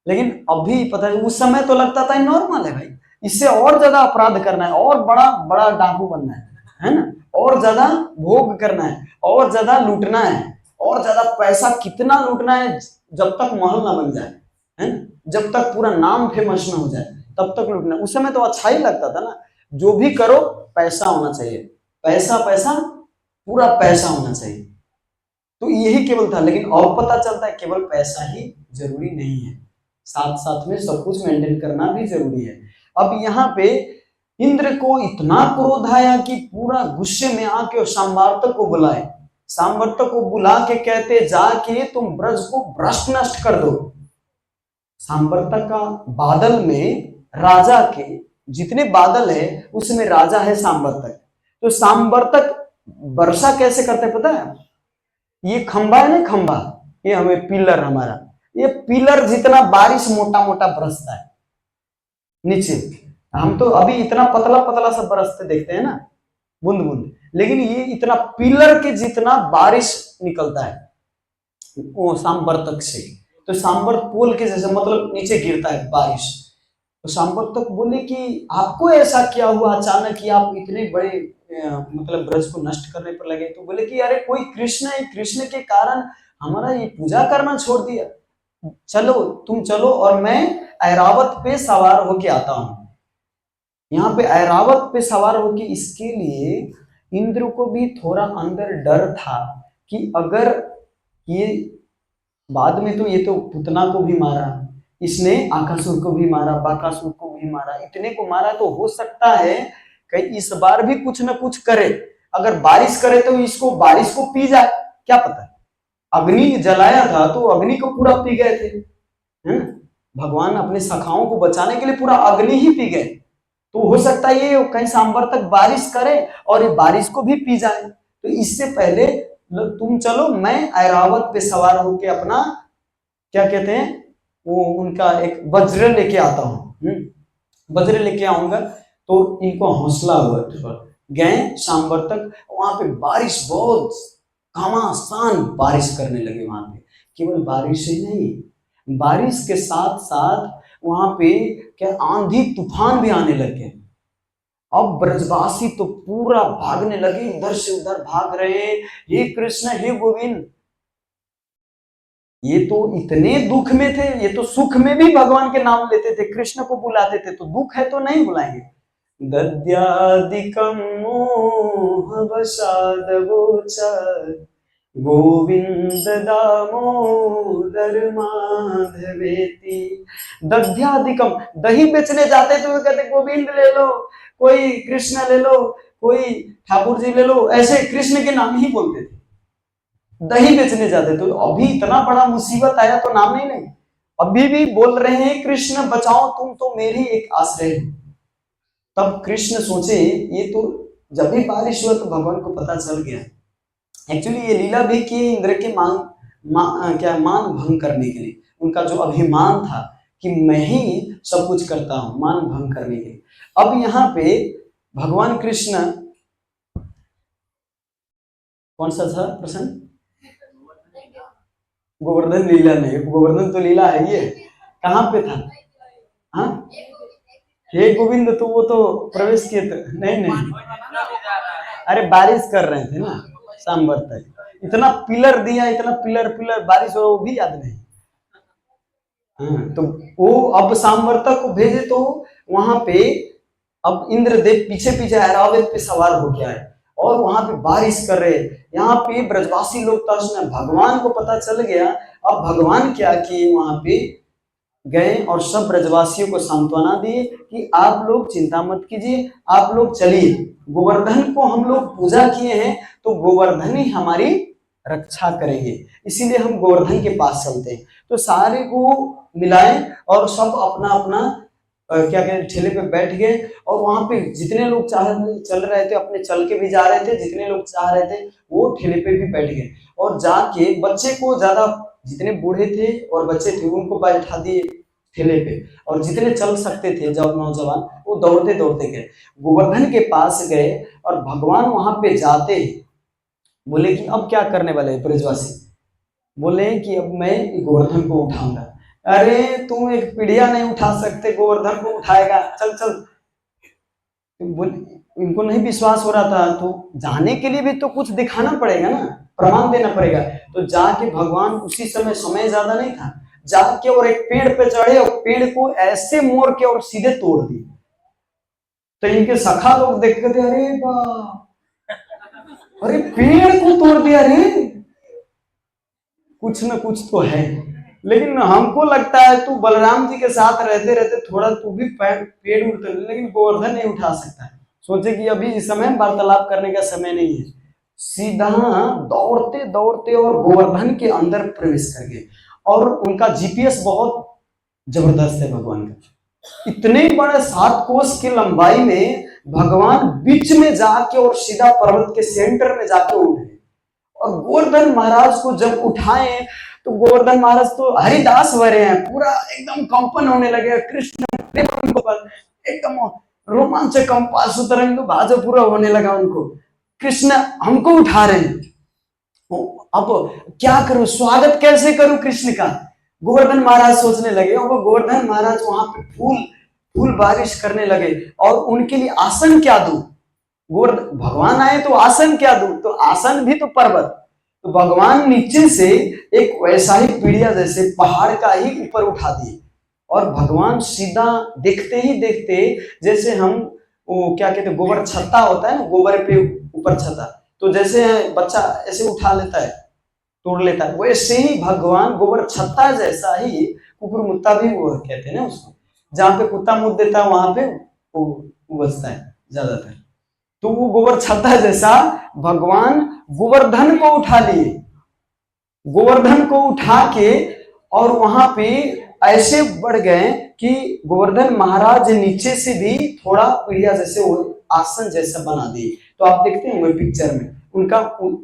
लेकिन अभी पता है, उस समय तो लगता था नॉर्मल है भाई, इससे और ज्यादा अपराध करना है, और बड़ा बड़ा डाकू बनना है ना, और ज्यादा भोग करना है, और ज्यादा लूटना है, और ज्यादा पैसा कितना लूटना है, जब तक महल ना बन जाए, है ना, जब तक पूरा नाम फेमस ना हो जाए तब तक लूटना। उस समय तो अच्छा ही लगता था ना, जो भी करो पैसा होना चाहिए, पैसा पैसा पूरा पैसा होना चाहिए, तो यही केवल था। लेकिन अब पता चलता है केवल पैसा ही जरूरी नहीं है, साथ साथ में सब कुछ मेंटेन करना भी जरूरी है। अब यहाँ पे इंद्र को इतना क्रोध आया कि पूरा गुस्से में आके सांवर्तक को बुलाए, सांवर्तक को बुला के कहते जाके तुम ब्रज को भ्रष्ट नष्ट कर दो। सांवर्तक का बादल में राजा के जितने बादल है उसमें राजा है सांवर्तक, तो सांवर्तक वर्षा कैसे करते पता है, ये खंबा है ना, खंबा, ये हमें पिलर, हमारा ये पिलर जितना बारिश मोटा मोटा बरसता है नीचे, हम तो अभी इतना पतला पतला सा बरसते देखते हैं ना, बूंद बूंद, लेकिन ये इतना पिलर के जितना बारिश निकलता है वो सांबर तक से। तो सांबर पोल के जैसे मतलब नीचे गिरता है बारिश। तो सांबर तक बोले कि आपको ऐसा क्या हुआ अचानक कि आप इतने बड़े मतलब ब्रज को नष्ट करने पर लगे? तो बोले कि अरे कोई कृष्ण है, कृष्ण के कारण हमारा ये पूजा करना छोड़ दिया। चलो तुम चलो और मैं ऐरावत पे सवार होके आता हूँ। यहाँ पे ऐरावत पे सवार होके इसके लिए इंद्र को भी थोड़ा अंदर डर था कि अगर ये बाद में तो ये तो पुतना को भी मारा, इसने आकासुर को भी मारा, बाकासुर को भी मारा, इतने को मारा, तो हो सकता है कि इस बार भी कुछ ना कुछ करे। अगर बारिश करे तो इसको बारिश को पी जाए, क्या पता। अग्नि जलाया था तो अग्नि को पूरा पी गए थे, है ना? भगवान अपने सखाओं को बचाने के लिए पूरा अग्नि ही पी गए। तो हो सकता है ये कहीं सांबर तक बारिश करे और ये बारिश को भी पी जाए। तो इससे पहले तुम चलो, मैं ऐरावत पे सवार होके अपना क्या कहते हैं वो उनका एक वज्र लेके आता हूँ, वज्र लेके आऊंगा। तो इनको हौसला हुआ, गए सांबर तक। वहां पे बारिश बहुत घमासान बारिश करने लगे। वहां पे केवल बारिश ही नहीं, बारिश के साथ साथ वहां पे क्या आंधी तूफान भी आने लग गए। अब ब्रजवासी तो पूरा भागने लगे, इधर से उधर भाग रहे, हे कृष्ण हे गोविंद। ये तो इतने दुख में थे, ये तो सुख में भी भगवान के नाम लेते थे, कृष्ण को बुलाते थे, तो दुख है तो नहीं बुलाएंगे। दद्यादिकं मोहवशाद गोचर गोविंद दामोदर माधवेति। दध्यादिकम, दही बेचने जाते तो कहते गोविंद ले लो, कोई कृष्ण ले लो, कोई ठाकुर जी ले लो, ऐसे कृष्ण के नाम ही बोलते थे। दही बेचने जाते तो अभी इतना बड़ा मुसीबत आया तो नाम नहीं नहीं, अभी भी बोल रहे हैं कृष्ण बचाओ, तुम तो मेरी एक आश्रय हो। तब कृष्ण सोचे ये तो, जब भी बारिश हुआ तो भगवान को पता चल गया। एक्चुअली ये लीला भी की इंद्र के मान भंग करने के लिए। उनका जो अभिमान था कि मैं ही सब कुछ करता हूं, मान भंग करने के लिए। अब यहाँ पे भगवान कृष्ण, कौन सा था प्रश्न? गोवर्धन लीला नहीं, गोवर्धन तो लीला है, ये कहाँ पे था? हाँ, हे गोविंद, तो वो तो प्रवेश किए थे। नहीं नहीं, अरे बारिश कर रहे थे ना सांबर तक, इतना पिलर दिया, इतना पिलर पिलर बारिश हो, वो भी याद नहीं। हाँ, तो वो अब सांबर तक को भेजे तो वहां पे अब इंद्रदेव पीछे पीछे ऐरावत पे सवार हो गया है और वहां पे बारिश कर रहे। यहाँ पे ब्रजवासी लोग तो भगवान को पता चल गया। अब भगवान क्या किए, वहां पे गए और सब ब्रजवासियों को सांत्वना दिए कि आप लोग चिंता मत कीजिए, आप लोग चलिए, गोवर्धन को हम लोग पूजा किए हैं तो गोवर्धन ही हमारी रक्षा करेंगे, इसीलिए हम गोवर्धन के पास चलते हैं। तो सारे को मिलाए और सब अपना अपना क्या कहते ठेले पे बैठ गए। और वहां पे जितने लोग चल रहे थे अपने चल के भी जा रहे थे, जितने लोग चाह रहे थे वो ठेले पे भी बैठ गए। और जाके बच्चे को ज्यादा, जितने बूढ़े थे और बच्चे थे उनको बैठा दिए ठेले पे, और जितने चल सकते थे जब नौजवान वो दौड़ते दौड़ते गए, गोवर्धन के पास गए। और भगवान वहां पे जाते बोले कि अब क्या करने वाले ब्रजवासी? बोले कि अब मैं गोवर्धन को उठाऊंगा। अरे तुम एक पीढ़िया नहीं उठा सकते, गोवर्धन को उठाएगा, चल चल। इनको नहीं विश्वास हो रहा था, तो जाने के लिए भी तो कुछ दिखाना पड़ेगा ना, प्रमाण देना पड़ेगा। तो जाके भगवान उसी समय ज्यादा नहीं था, जाके और एक पेड़ पे चढ़े और पेड़ को ऐसे मोड़ के और सीधे तोड़ दिए। तो इनके सखा लोग देख के, अरे बाप, अरे पेड़ को तोड़ दिया रे, कुछ ना कुछ तो है। लेकिन हमको लगता है तू बलराम जी के साथ रहते रहते थोड़ा तू भी पेड़ उठा, लेकिन गोवर्धन नहीं उठा सकता। सोचे कि अभी इस समय वार्तालाप करने का समय नहीं है, सीधा दौड़ते दौड़ते और गोवर्धन के अंदर प्रवेश कर गए। और उनका जीपीएस बहुत जबरदस्त है भगवान का। इतने बड़े 7 कोस की लंबाई में भगवान बीच में जाके और सीधा पर्वत के सेंटर में जाके उठ गए। और गोवर्धन महाराज को जब उठाए तो गोवर्धन महाराज तो हरिदास भरे हैं, पूरा एकदम कंपन होने लगे, कृष्ण प्रेम उनको पास, एकदम रोमांचक कंपासु तरंग भाजो पूरा होने लगा उनको। कृष्ण हमको उठा रहे हैं, अब क्या करूं, स्वागत कैसे करूं कृष्ण का। गोवर्धन महाराज सोचने लगे, और वो गोवर्धन महाराज वहां पे फूल फूल बारिश करने लगे, और उनके लिए आसन क्या दूं। गोवर्धन भगवान आए तो आसन क्या दूं, तो आसन भी तो पर्वत, तो भगवान नीचे से एक वैसा ही पीढ़िया जैसे पहाड़ का ही ऊपर उठा दिए, और भगवान सीधा देखते ही देखते, जैसे हम वो क्या कहते हैं गोबर छत्ता होता है ना, गोबर पे ऊपर छत्ता, तो जैसे बच्चा ऐसे उठा लेता है, तोड़ लेता है, वैसे ही भगवान गोबर छत्ता जैसा ही, कुकुर मुत्ता भी वो कहते हैं ना उसको, जहां पे कुत्ता मुत देता है वहां पे वो बचता है ज्यादातर, तो वो गोबर छत्ता जैसा भगवान गोवर्धन को उठा लिए, गोवर्धन को उठा के, और वहां पे ऐसे बढ़ गए कि गोवर्धन महाराज नीचे से भी थोड़ा पीढ़िया जैसे वो आसन जैसा बना दिए। तो आप देखते हैं पिक्चर में उनका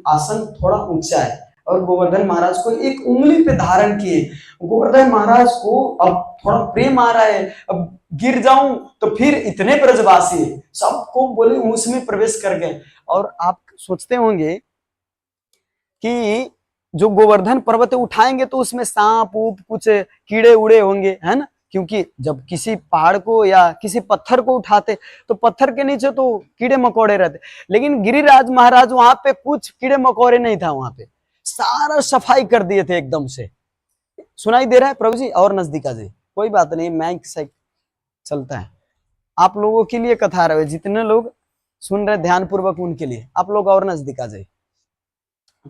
आसन थोड़ा ऊंचा है, और गोवर्धन महाराज को एक उंगली पे धारण किए। गोवर्धन महाराज को अब थोड़ा प्रेम आ रहा है, अब गिर जाऊं तो फिर इतने ब्रजवासी सबको बोले उसमें प्रवेश कर गए। और आप सोचते होंगे कि जो गोवर्धन पर्वत उठाएंगे तो उसमें सांप ऊप कुछ कीड़े उड़े होंगे, है ना, क्योंकि जब किसी पहाड़ को या किसी पत्थर को उठाते तो पत्थर के नीचे तो कीड़े मकोड़े रहते, लेकिन गिरिराज महाराज वहां पे कुछ कीड़े मकोड़े नहीं था, वहां पे सारा सफाई कर दिए थे एकदम से। सुनाई दे रहा है प्रभु जी? और नजदीक आ जाइए, कोई बात नहीं, माइक से चलता है, आप लोगों के लिए कथा रहे, जितने लोग सुन रहे ध्यान पूर्वक उनके लिए, आप लोग और नजदीक आ जाइए।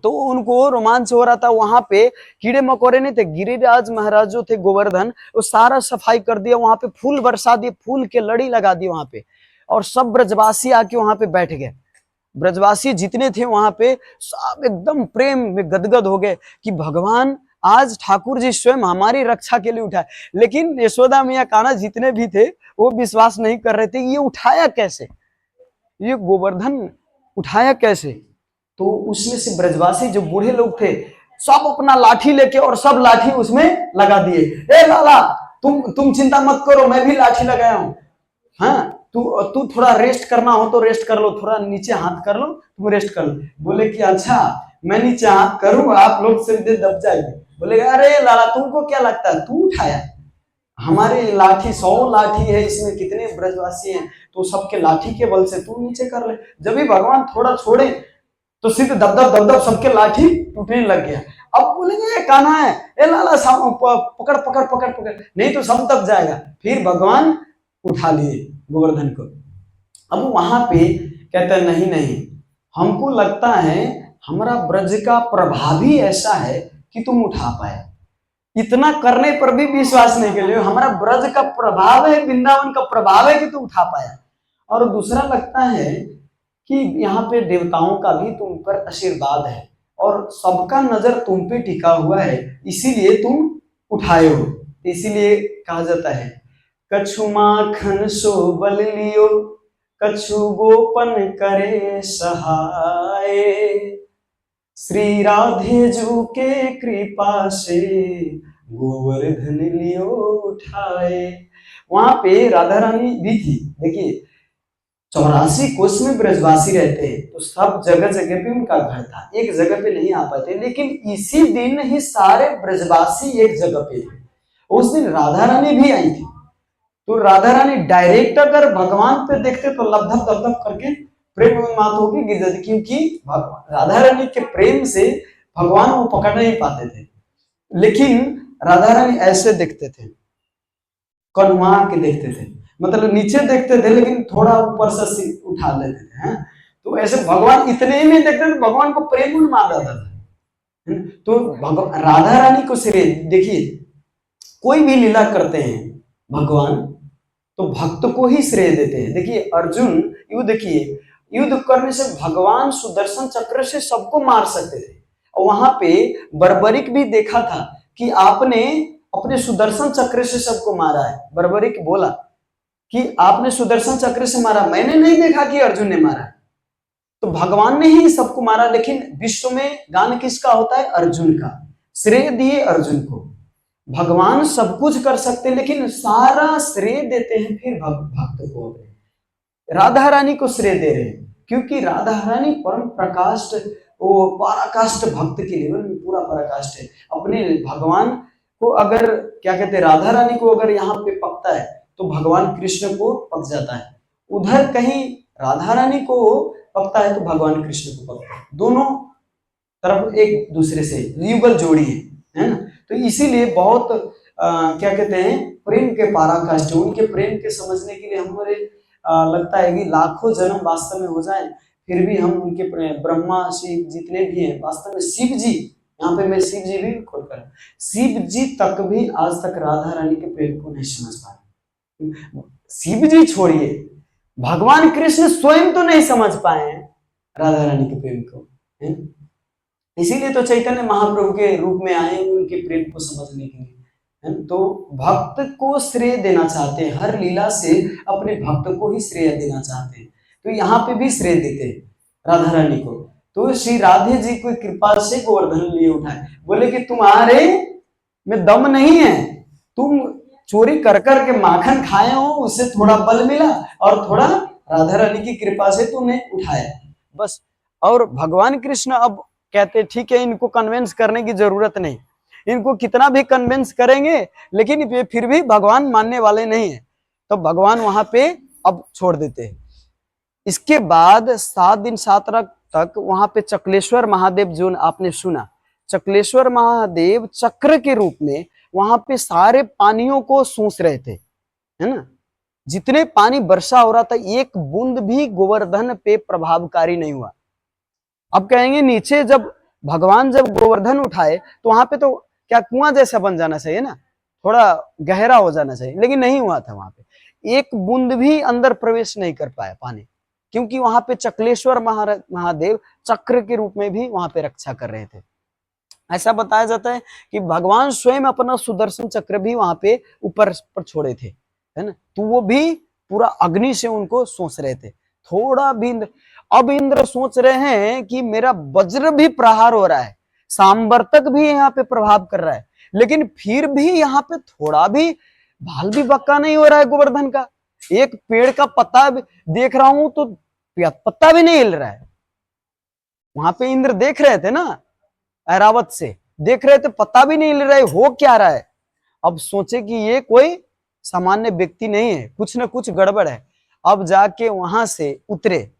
तो उनको रोमांच हो रहा था, वहां पे कीड़े मकोड़े नहीं थे, गिरिराज महाराज जो थे गोवर्धन, वो सारा सफाई कर दिया, वहां पे फूल बरसा दिए, फूल के लड़ी लगा दी वहां पे, और सब ब्रजवासी आके वहां पे बैठ गए। ब्रजवासी जितने थे वहां पे सब एकदम प्रेम में गदगद हो गए कि भगवान आज ठाकुर जी स्वयं हमारी रक्षा के लिए उठाए। लेकिन यशोदा मैया कान्हा जितने भी थे वो विश्वास नहीं कर रहे थे, ये उठाया कैसे, ये गोवर्धन उठाया कैसे। तो उसमें से ब्रजवासी जो बूढ़े लोग थे सब अपना लाठी लेके, और सब लाठी उसमें लगा दिए। ए लाला, तुम चिंता मत करो, मैं भी लाठी लगाया हूं, हाँ तू थोड़ा रेस्ट करना हो तो रेस्ट कर लो, थोड़ा नीचे हाथ कर लो, तुम रेस्ट कर लो। बोले कि अच्छा मैं नीचे हाथ करूं, आप लोग सिर दे दब जाएंगे। बोले अरे लाला तुमको क्या लगता है, तू उठाया, हमारे लाठी 100 लाठी है, इसमें कितने ब्रजवासी हैं, तो सबके लाठी के बल से तू नीचे कर ले। जब भी भगवान थोड़ा छोड़े तो सीधे दब दब सबके लाठी टूटने लग गया। अब बोलेंगे कान्हा है, ए लाला पकड़ पकड़ पकड़ पकड़, नहीं तो सब दब जाएगा। फिर भगवान उठा लिए गोवर्धन को। अब वहां पे कहते हैं नहीं नहीं, हमको लगता है हमारा ब्रज का प्रभाव ही ऐसा है कि तुम उठा पाए, इतना करने पर भी विश्वास नहीं कर लिए, हमारा ब्रज का प्रभाव है, वृंदावन का प्रभाव है कि तू उठा पाया। और दूसरा लगता है कि यहाँ पे देवताओं का भी तुम पर आशीर्वाद है, और सबका नजर तुम पे टिका हुआ है, इसीलिए तुम उठाए हो। इसीलिए कहा जाता है कछु माखन सो बल लियो, कछु गोपन करे सहाय, श्री राधे जू के कृपा से गोवर्धन लियो उठाए। वहां पे राधा रानी भी थी। देखिए 84 कोष में ब्रजवासी रहते हैं, तो सब जगह जगह पे उनका घर था, एक जगह पे नहीं आ पाते, लेकिन इसी दिन ही सारे ब्रजवासी एक जगह पे थे। उस दिन राधा रानी भी आई थी, तो राधा रानी डायरेक्ट अगर भगवान पे देखते तो लबधब दबदब करके प्रेम उन्माद होगी गिर जाती, क्योंकि राधा रानी के प्रेम से भगवान वो पकड़ नहीं पाते थे। लेकिन राधा रानी ऐसे देखते थे, कनुआ के देखते थे, मतलब नीचे देखते थे लेकिन थोड़ा ऊपर से उठा लेते थे, हैं? तो ऐसे भगवान इतने में देखते थे, भगवान को प्रेम उन्माद आता था। तो राधा रानी को श्रेय, देखिए कोई भी लीला करते हैं भगवान तो भक्त को ही श्रेय देते हैं। देखिए अर्जुन युद्ध किए, युद्ध करने से भगवान सुदर्शन चक्र से सबको मार सकते थे, और वहां पे बर्बरिक भी देखा था कि आपने अपने सुदर्शन चक्र से सबको मारा है। बर्बरिक बोला कि आपने सुदर्शन चक्र से मारा, मैंने नहीं देखा कि अर्जुन ने मारा, तो भगवान ने ही सबको मारा। लेकिन विश्व में गान किसका होता है? अर्जुन का। श्रेय दिए अर्जुन को, भगवान सब कुछ कर सकते हैं, लेकिन सारा श्रेय देते हैं फिर भक्त को, राधा रानी को श्रेय दे रहे हैं, क्योंकि राधा रानी परम प्रकाष्ट, वो पराकाष्ठ भक्त के लेवल में पूरा पराकाष्ठ है। अपने भगवान को अगर क्या कहते हैं, राधा रानी को अगर यहाँ पे पकता है तो भगवान कृष्ण को पक जाता है, उधर कहीं राधा रानी को पकता है तो भगवान कृष्ण को पकता है। दोनों तरफ एक दूसरे से युगल जोड़ी है ना। तो इसीलिए बहुत क्या कहते हैं, प्रेम के पराकाष्ठ, उनके प्रेम के समझने के लिए हमारे लगता है कि लाखों जन्म वास्तव में हो जाए, फिर भी हम उनके ब्रह्मा शिव जितने भी हैं, वास्तव में शिव जी, यहाँ पे मैं शिव जी भी खोल कर, शिव जी तक भी आज तक राधा रानी के प्रेम को नहीं समझ पाए। शिव जी छोड़िए, भगवान कृष्ण स्वयं तो नहीं समझ पाए हैं राधा रानी के प्रेम को, है। इसीलिए तो चैतन्य महाप्रभु के रूप में आए उनके प्रेम को समझने के लिए, है। तो भक्त को श्रेय देना चाहते हैं, हर लीला से अपने भक्त को ही श्रेय देना चाहते हैं, तो यहाँ पे भी श्रेय देते हैं राधा रानी को। तो श्री राधे जी को कृपा से गोवर्धन लिए उठाए, बोले कि तुम्हारे में दम नहीं है, तुम चोरी कर कर के माखन खाए हो, उससे थोड़ा बल मिला और थोड़ा राधा रानी की कृपा से तुमने उठाया, बस। और भगवान कृष्ण अब कहते ठीक है, इनको कन्विंस करने की जरूरत नहीं, इनको कितना भी कन्विंस करेंगे लेकिन ये फिर भी भगवान मानने वाले नहीं है, तो भगवान वहां पे अब छोड़ देते हैं। इसके बाद 7 दिन 7 रात तक वहां पे चक्लेश्वर महादेव, जो आपने सुना, चक्लेश्वर महादेव चक्र के रूप में वहां पे सारे पानियों को सूस रहे थे, है ना। जितने पानी वर्षा हो रहा था, एक बूंद भी गोवर्धन पे प्रभावकारी नहीं हुआ। अब कहेंगे नीचे जब भगवान जब गोवर्धन उठाए तो वहां पे तो क्या कुआं जैसा बन जाना चाहिए ना, थोड़ा गहरा हो जाना चाहिए, लेकिन नहीं हुआ था। वहां पे एक बूंद भी अंदर प्रवेश नहीं कर पाया पानी, क्योंकि वहां पे चक्लेश्वर महादेव चक्र के रूप में भी वहां पे रक्षा कर रहे थे। ऐसा बताया जाता है कि भगवान स्वयं अपना सुदर्शन चक्र भी वहां पे ऊपर पर छोड़े थे, है ना, तो वो भी पूरा अग्नि से उनको सोच रहे थे। थोड़ा भी अब इंद्र सोच रहे हैं कि मेरा वज्र भी प्रहार हो रहा है, सांबर तक भी यहाँ पे प्रभाव कर रहा है, लेकिन फिर भी यहाँ पे थोड़ा भी भाल भी बक्का नहीं हो रहा है गोवर्धन का। एक पेड़ का पत्ता देख रहा हूं तो पत्ता भी नहीं हिल रहा है। वहां पे इंद्र देख रहे थे ना, ऐरावत से देख रहे थे, पता भी नहीं हिल रहा है, हो क्या रहा है। अब सोचे कि ये कोई सामान्य व्यक्ति नहीं है, कुछ ना कुछ गड़बड़ है। अब जाके वहां से उतरे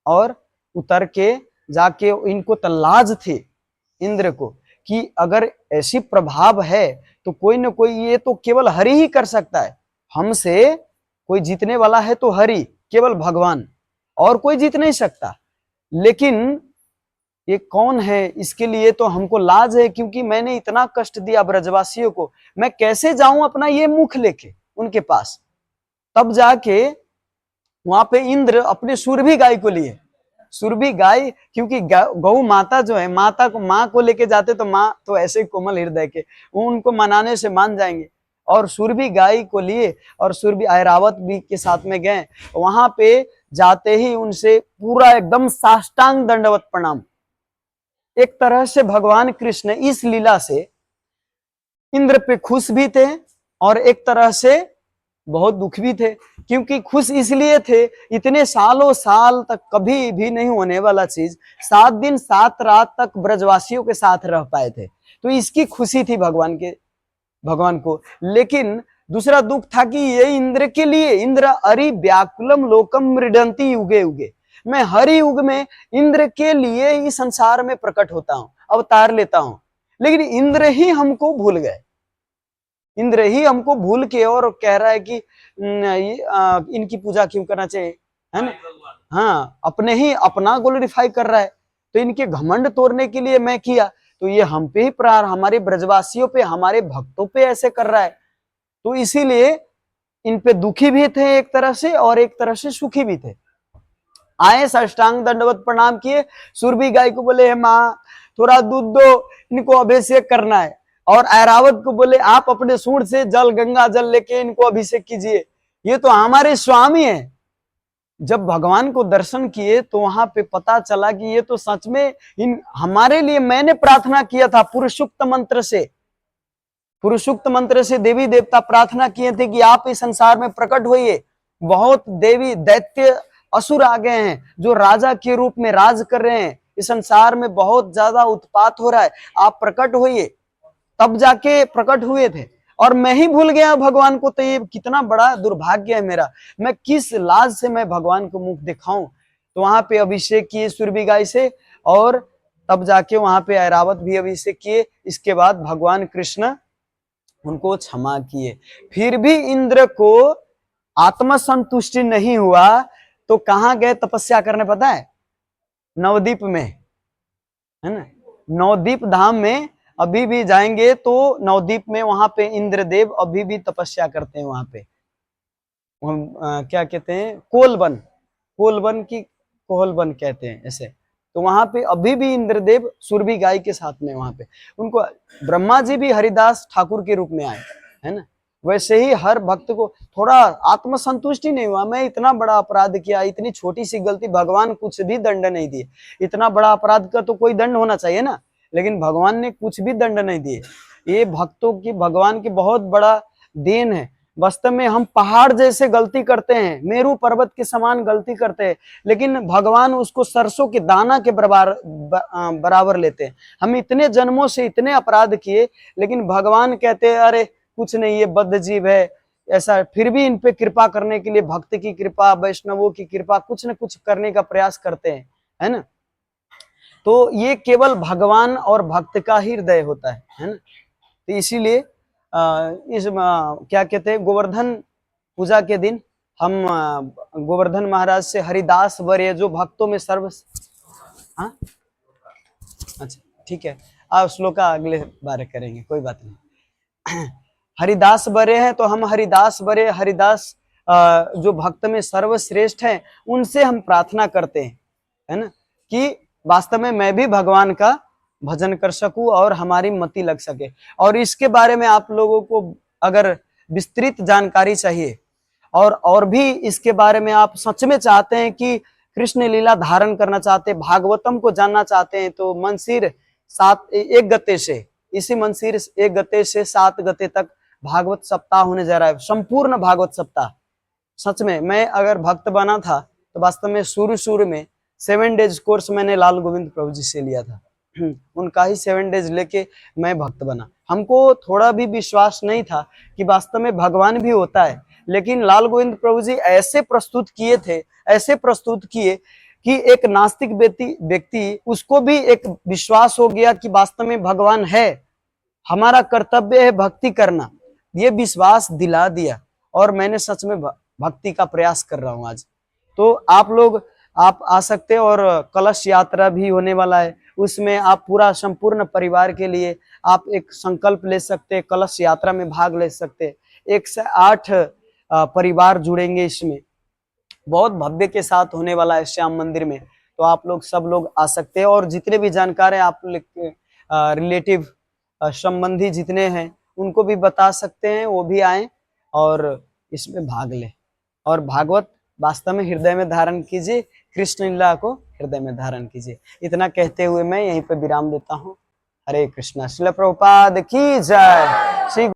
और उतर के जाके इनको तलाज थे इंद्र को कि अगर ऐसी प्रभाव है तो कोई ना कोई, ये तो केवल हरि ही कर सकता है, हमसे कोई जीतने वाला है तो हरि, केवल भगवान, और कोई जीत नहीं सकता। लेकिन ये कौन है, इसके लिए तो हमको लाज है, क्योंकि मैंने इतना कष्ट दिया ब्रजवासियों को, मैं कैसे जाऊं अपना ये मुख लेके उनके पास। तब जाके वहां पे इंद्र अपने सुरभि गाय को लिए, सुरभि गाय, क्योंकि गौ माता जो है, माता को, माँ को लेके जाते तो माँ तो ऐसे कोमल हृदय के, उनको मनाने से मान जाएंगे, और सुरभि गाय को लिए और सुरभि ऐरावत भी के साथ में गए। वहां पे जाते ही उनसे पूरा एकदम साष्टांग दंडवत प्रणाम। एक तरह से भगवान कृष्ण इस लीला से इंद्र पे खुश भी थे और एक तरह से बहुत दुख भी थे, क्योंकि खुश इसलिए थे, इतने सालों साल तक कभी भी नहीं होने वाला चीज 7 दिन 7 रात तक ब्रजवासियों के साथ रह पाए थे, तो इसकी खुशी थी भगवान को। लेकिन दूसरा दुख था कि ये इंद्र के लिए, इंद्र अरि व्याकुलम लोकम मृडंती युगे युगे, मैं हर युग में इंद्र के लिए ही संसार में प्रकट होता हूं, अवतार लेता हूं, लेकिन इंद्र ही हमको भूल गए, इंद्र ही हमको भूल के और कह रहा है कि इनकी पूजा क्यों करना चाहिए, है ना। हाँ, अपने ही अपना ग्लोरीफाई कर रहा है, तो इनके घमंड तोड़ने के लिए मैं किया, तो ये हम पे ही प्रहार, हमारे ब्रजवासियों पे, हमारे भक्तों पे ऐसे कर रहा है। तो इसीलिए इन पे दुखी भी थे एक तरह से और एक तरह से सुखी भी थे। आए, साष्टांग दंडवत प्रणाम किए, सुरभि गाय को बोले माँ थोड़ा दूध दो, इनको अभिषेक करना है, और ऐरावत को बोले आप अपने सूंड से जल, गंगा जल लेके इनको अभिषेक कीजिए, ये तो हमारे स्वामी है। जब भगवान को दर्शन किए तो वहां पे पता चला कि ये तो सच में इन हमारे लिए, मैंने प्रार्थना किया था पुरुषोक्त मंत्र से, पुरुषोक्त मंत्र से देवी देवता प्रार्थना किए थे कि आप इस संसार में प्रकट होइए। बहुत देवी दैत्य असुर आ गए हैं जो राजा के रूप में राज कर रहे हैं, इस संसार में बहुत ज्यादा उत्पात हो रहा है, आप प्रकट होइए। तब जाके प्रकट हुए थे और मैं ही भूल गया भगवान को। तो ये कितना बड़ा दुर्भाग्य है मेरा, मैं किस लाज से मैं भगवान को मुख दिखाऊं। तो वहां पे अभिषेक किए सुरभि गाय से, और तब जाके वहां पे ऐरावत भी अभिषेक किए। इसके बाद भगवान कृष्ण उनको क्षमा किए। फिर भी इंद्र को आत्मसंतुष्टि नहीं हुआ तो कहां गए तपस्या करने पता है? नवदीप में, है ना। नवदीप धाम में अभी भी जाएंगे तो नवदीप में वहां पे इंद्रदेव अभी भी तपस्या करते हैं। वहां पे क्या कहते हैं, कोलवन, कोलवन की कोहलवन कहते हैं ऐसे। तो वहां पे अभी भी इंद्रदेव सुरभि गाय के साथ में वहां पे उनको, ब्रह्मा जी भी हरिदास ठाकुर के रूप में आए, है ना। वैसे ही हर भक्त को थोड़ा आत्मसंतुष्टि नहीं हुआ, मैं इतना बड़ा अपराध किया, इतनी छोटी सी गलती, भगवान कुछ भी दंड नहीं दिए। इतना बड़ा अपराध का तो कोई दंड होना चाहिए ना, लेकिन भगवान ने कुछ भी दंड नहीं दिए। ये भक्तों की, भगवान की बहुत बड़ा देन है। वास्तव में हम पहाड़ जैसे गलती करते हैं, मेरू पर्वत के समान गलती करते हैं, लेकिन भगवान उसको सरसों के दाना के बराबर लेते हैं। हम इतने जन्मों से इतने अपराध किए, लेकिन भगवान कहते हैं अरे कुछ नहीं, ये बद्ध जीव है ऐसा, फिर भी इन पे कृपा करने के लिए भक्त की कृपा, वैष्णवों की कृपा, कुछ न कुछ करने का प्रयास करते हैं, है ना। तो ये केवल भगवान और भक्त का ही हृदय होता है ना। तो इसीलिए क्या कहते हैं, गोवर्धन पूजा के दिन हम गोवर्धन महाराज से हरिदास वर्य जो भक्तों में सर्व, हाँ अच्छा ठीक है, आप श्लोका अगले बार करेंगे, कोई बात नहीं। हरिदास वर्य है तो हम हरिदास वर्य, हरिदास जो भक्त में सर्वश्रेष्ठ है, उनसे हम प्रार्थना करते हैं, है ना, कि वास्तव में मैं भी भगवान का भजन कर सकूं और हमारी मति लग सके। और इसके बारे में आप लोगों को अगर विस्तृत जानकारी चाहिए और भी इसके बारे में आप सच में चाहते हैं कि कृष्ण लीला धारण करना चाहते हैं, भागवतम को जानना चाहते हैं, तो मंसिर 1 गते से, इसी मंसिर 1 गते से 7 गते तक भागवत सप्ताह होने जा रहा है, संपूर्ण भागवत सप्ताह। सच में मैं अगर भक्त बना था तो वास्तव में शुरू में 7 डेज कोर्स मैंने लाल गोविंद प्रभु जी से लिया था, उनका ही 7 डेज लेके मैं भक्त बना। हमको थोड़ा भी विश्वास नहीं था कि वास्तव में भगवान भी होता है, लेकिन लाल गोविंद प्रभु जी ऐसे प्रस्तुत किए थे, ऐसे प्रस्तुत किए कि एक नास्तिक व्यक्ति उसको भी एक विश्वास हो गया कि वास्तव में भगवान है, हमारा कर्तव्य है भक्ति करना, ये विश्वास दिला दिया। और मैंने सच में भक्ति का प्रयास कर रहा हूं आज। तो आप लोग, आप आ सकते हैं, और कलश यात्रा भी होने वाला है, उसमें आप पूरा संपूर्ण परिवार के लिए आप एक संकल्प ले सकते हैं, कलश यात्रा में भाग ले सकते हैं। 1 से 8 परिवार जुड़ेंगे इसमें, बहुत भव्य के साथ होने वाला है श्याम मंदिर में। तो आप लोग सब लोग आ सकते हैं, और जितने भी जानकार हैं आप रिलेटिव संबंधी जितने हैं उनको भी बता सकते हैं, वो भी आए और इसमें भाग लें। और भागवत वास्तव में हृदय में धारण कीजिए, कृष्ण लीला को हृदय में धारण कीजिए। इतना कहते हुए मैं यहीं पर विराम देता हूँ। हरे कृष्णा। श्रील प्रभुपाद की जय। श्री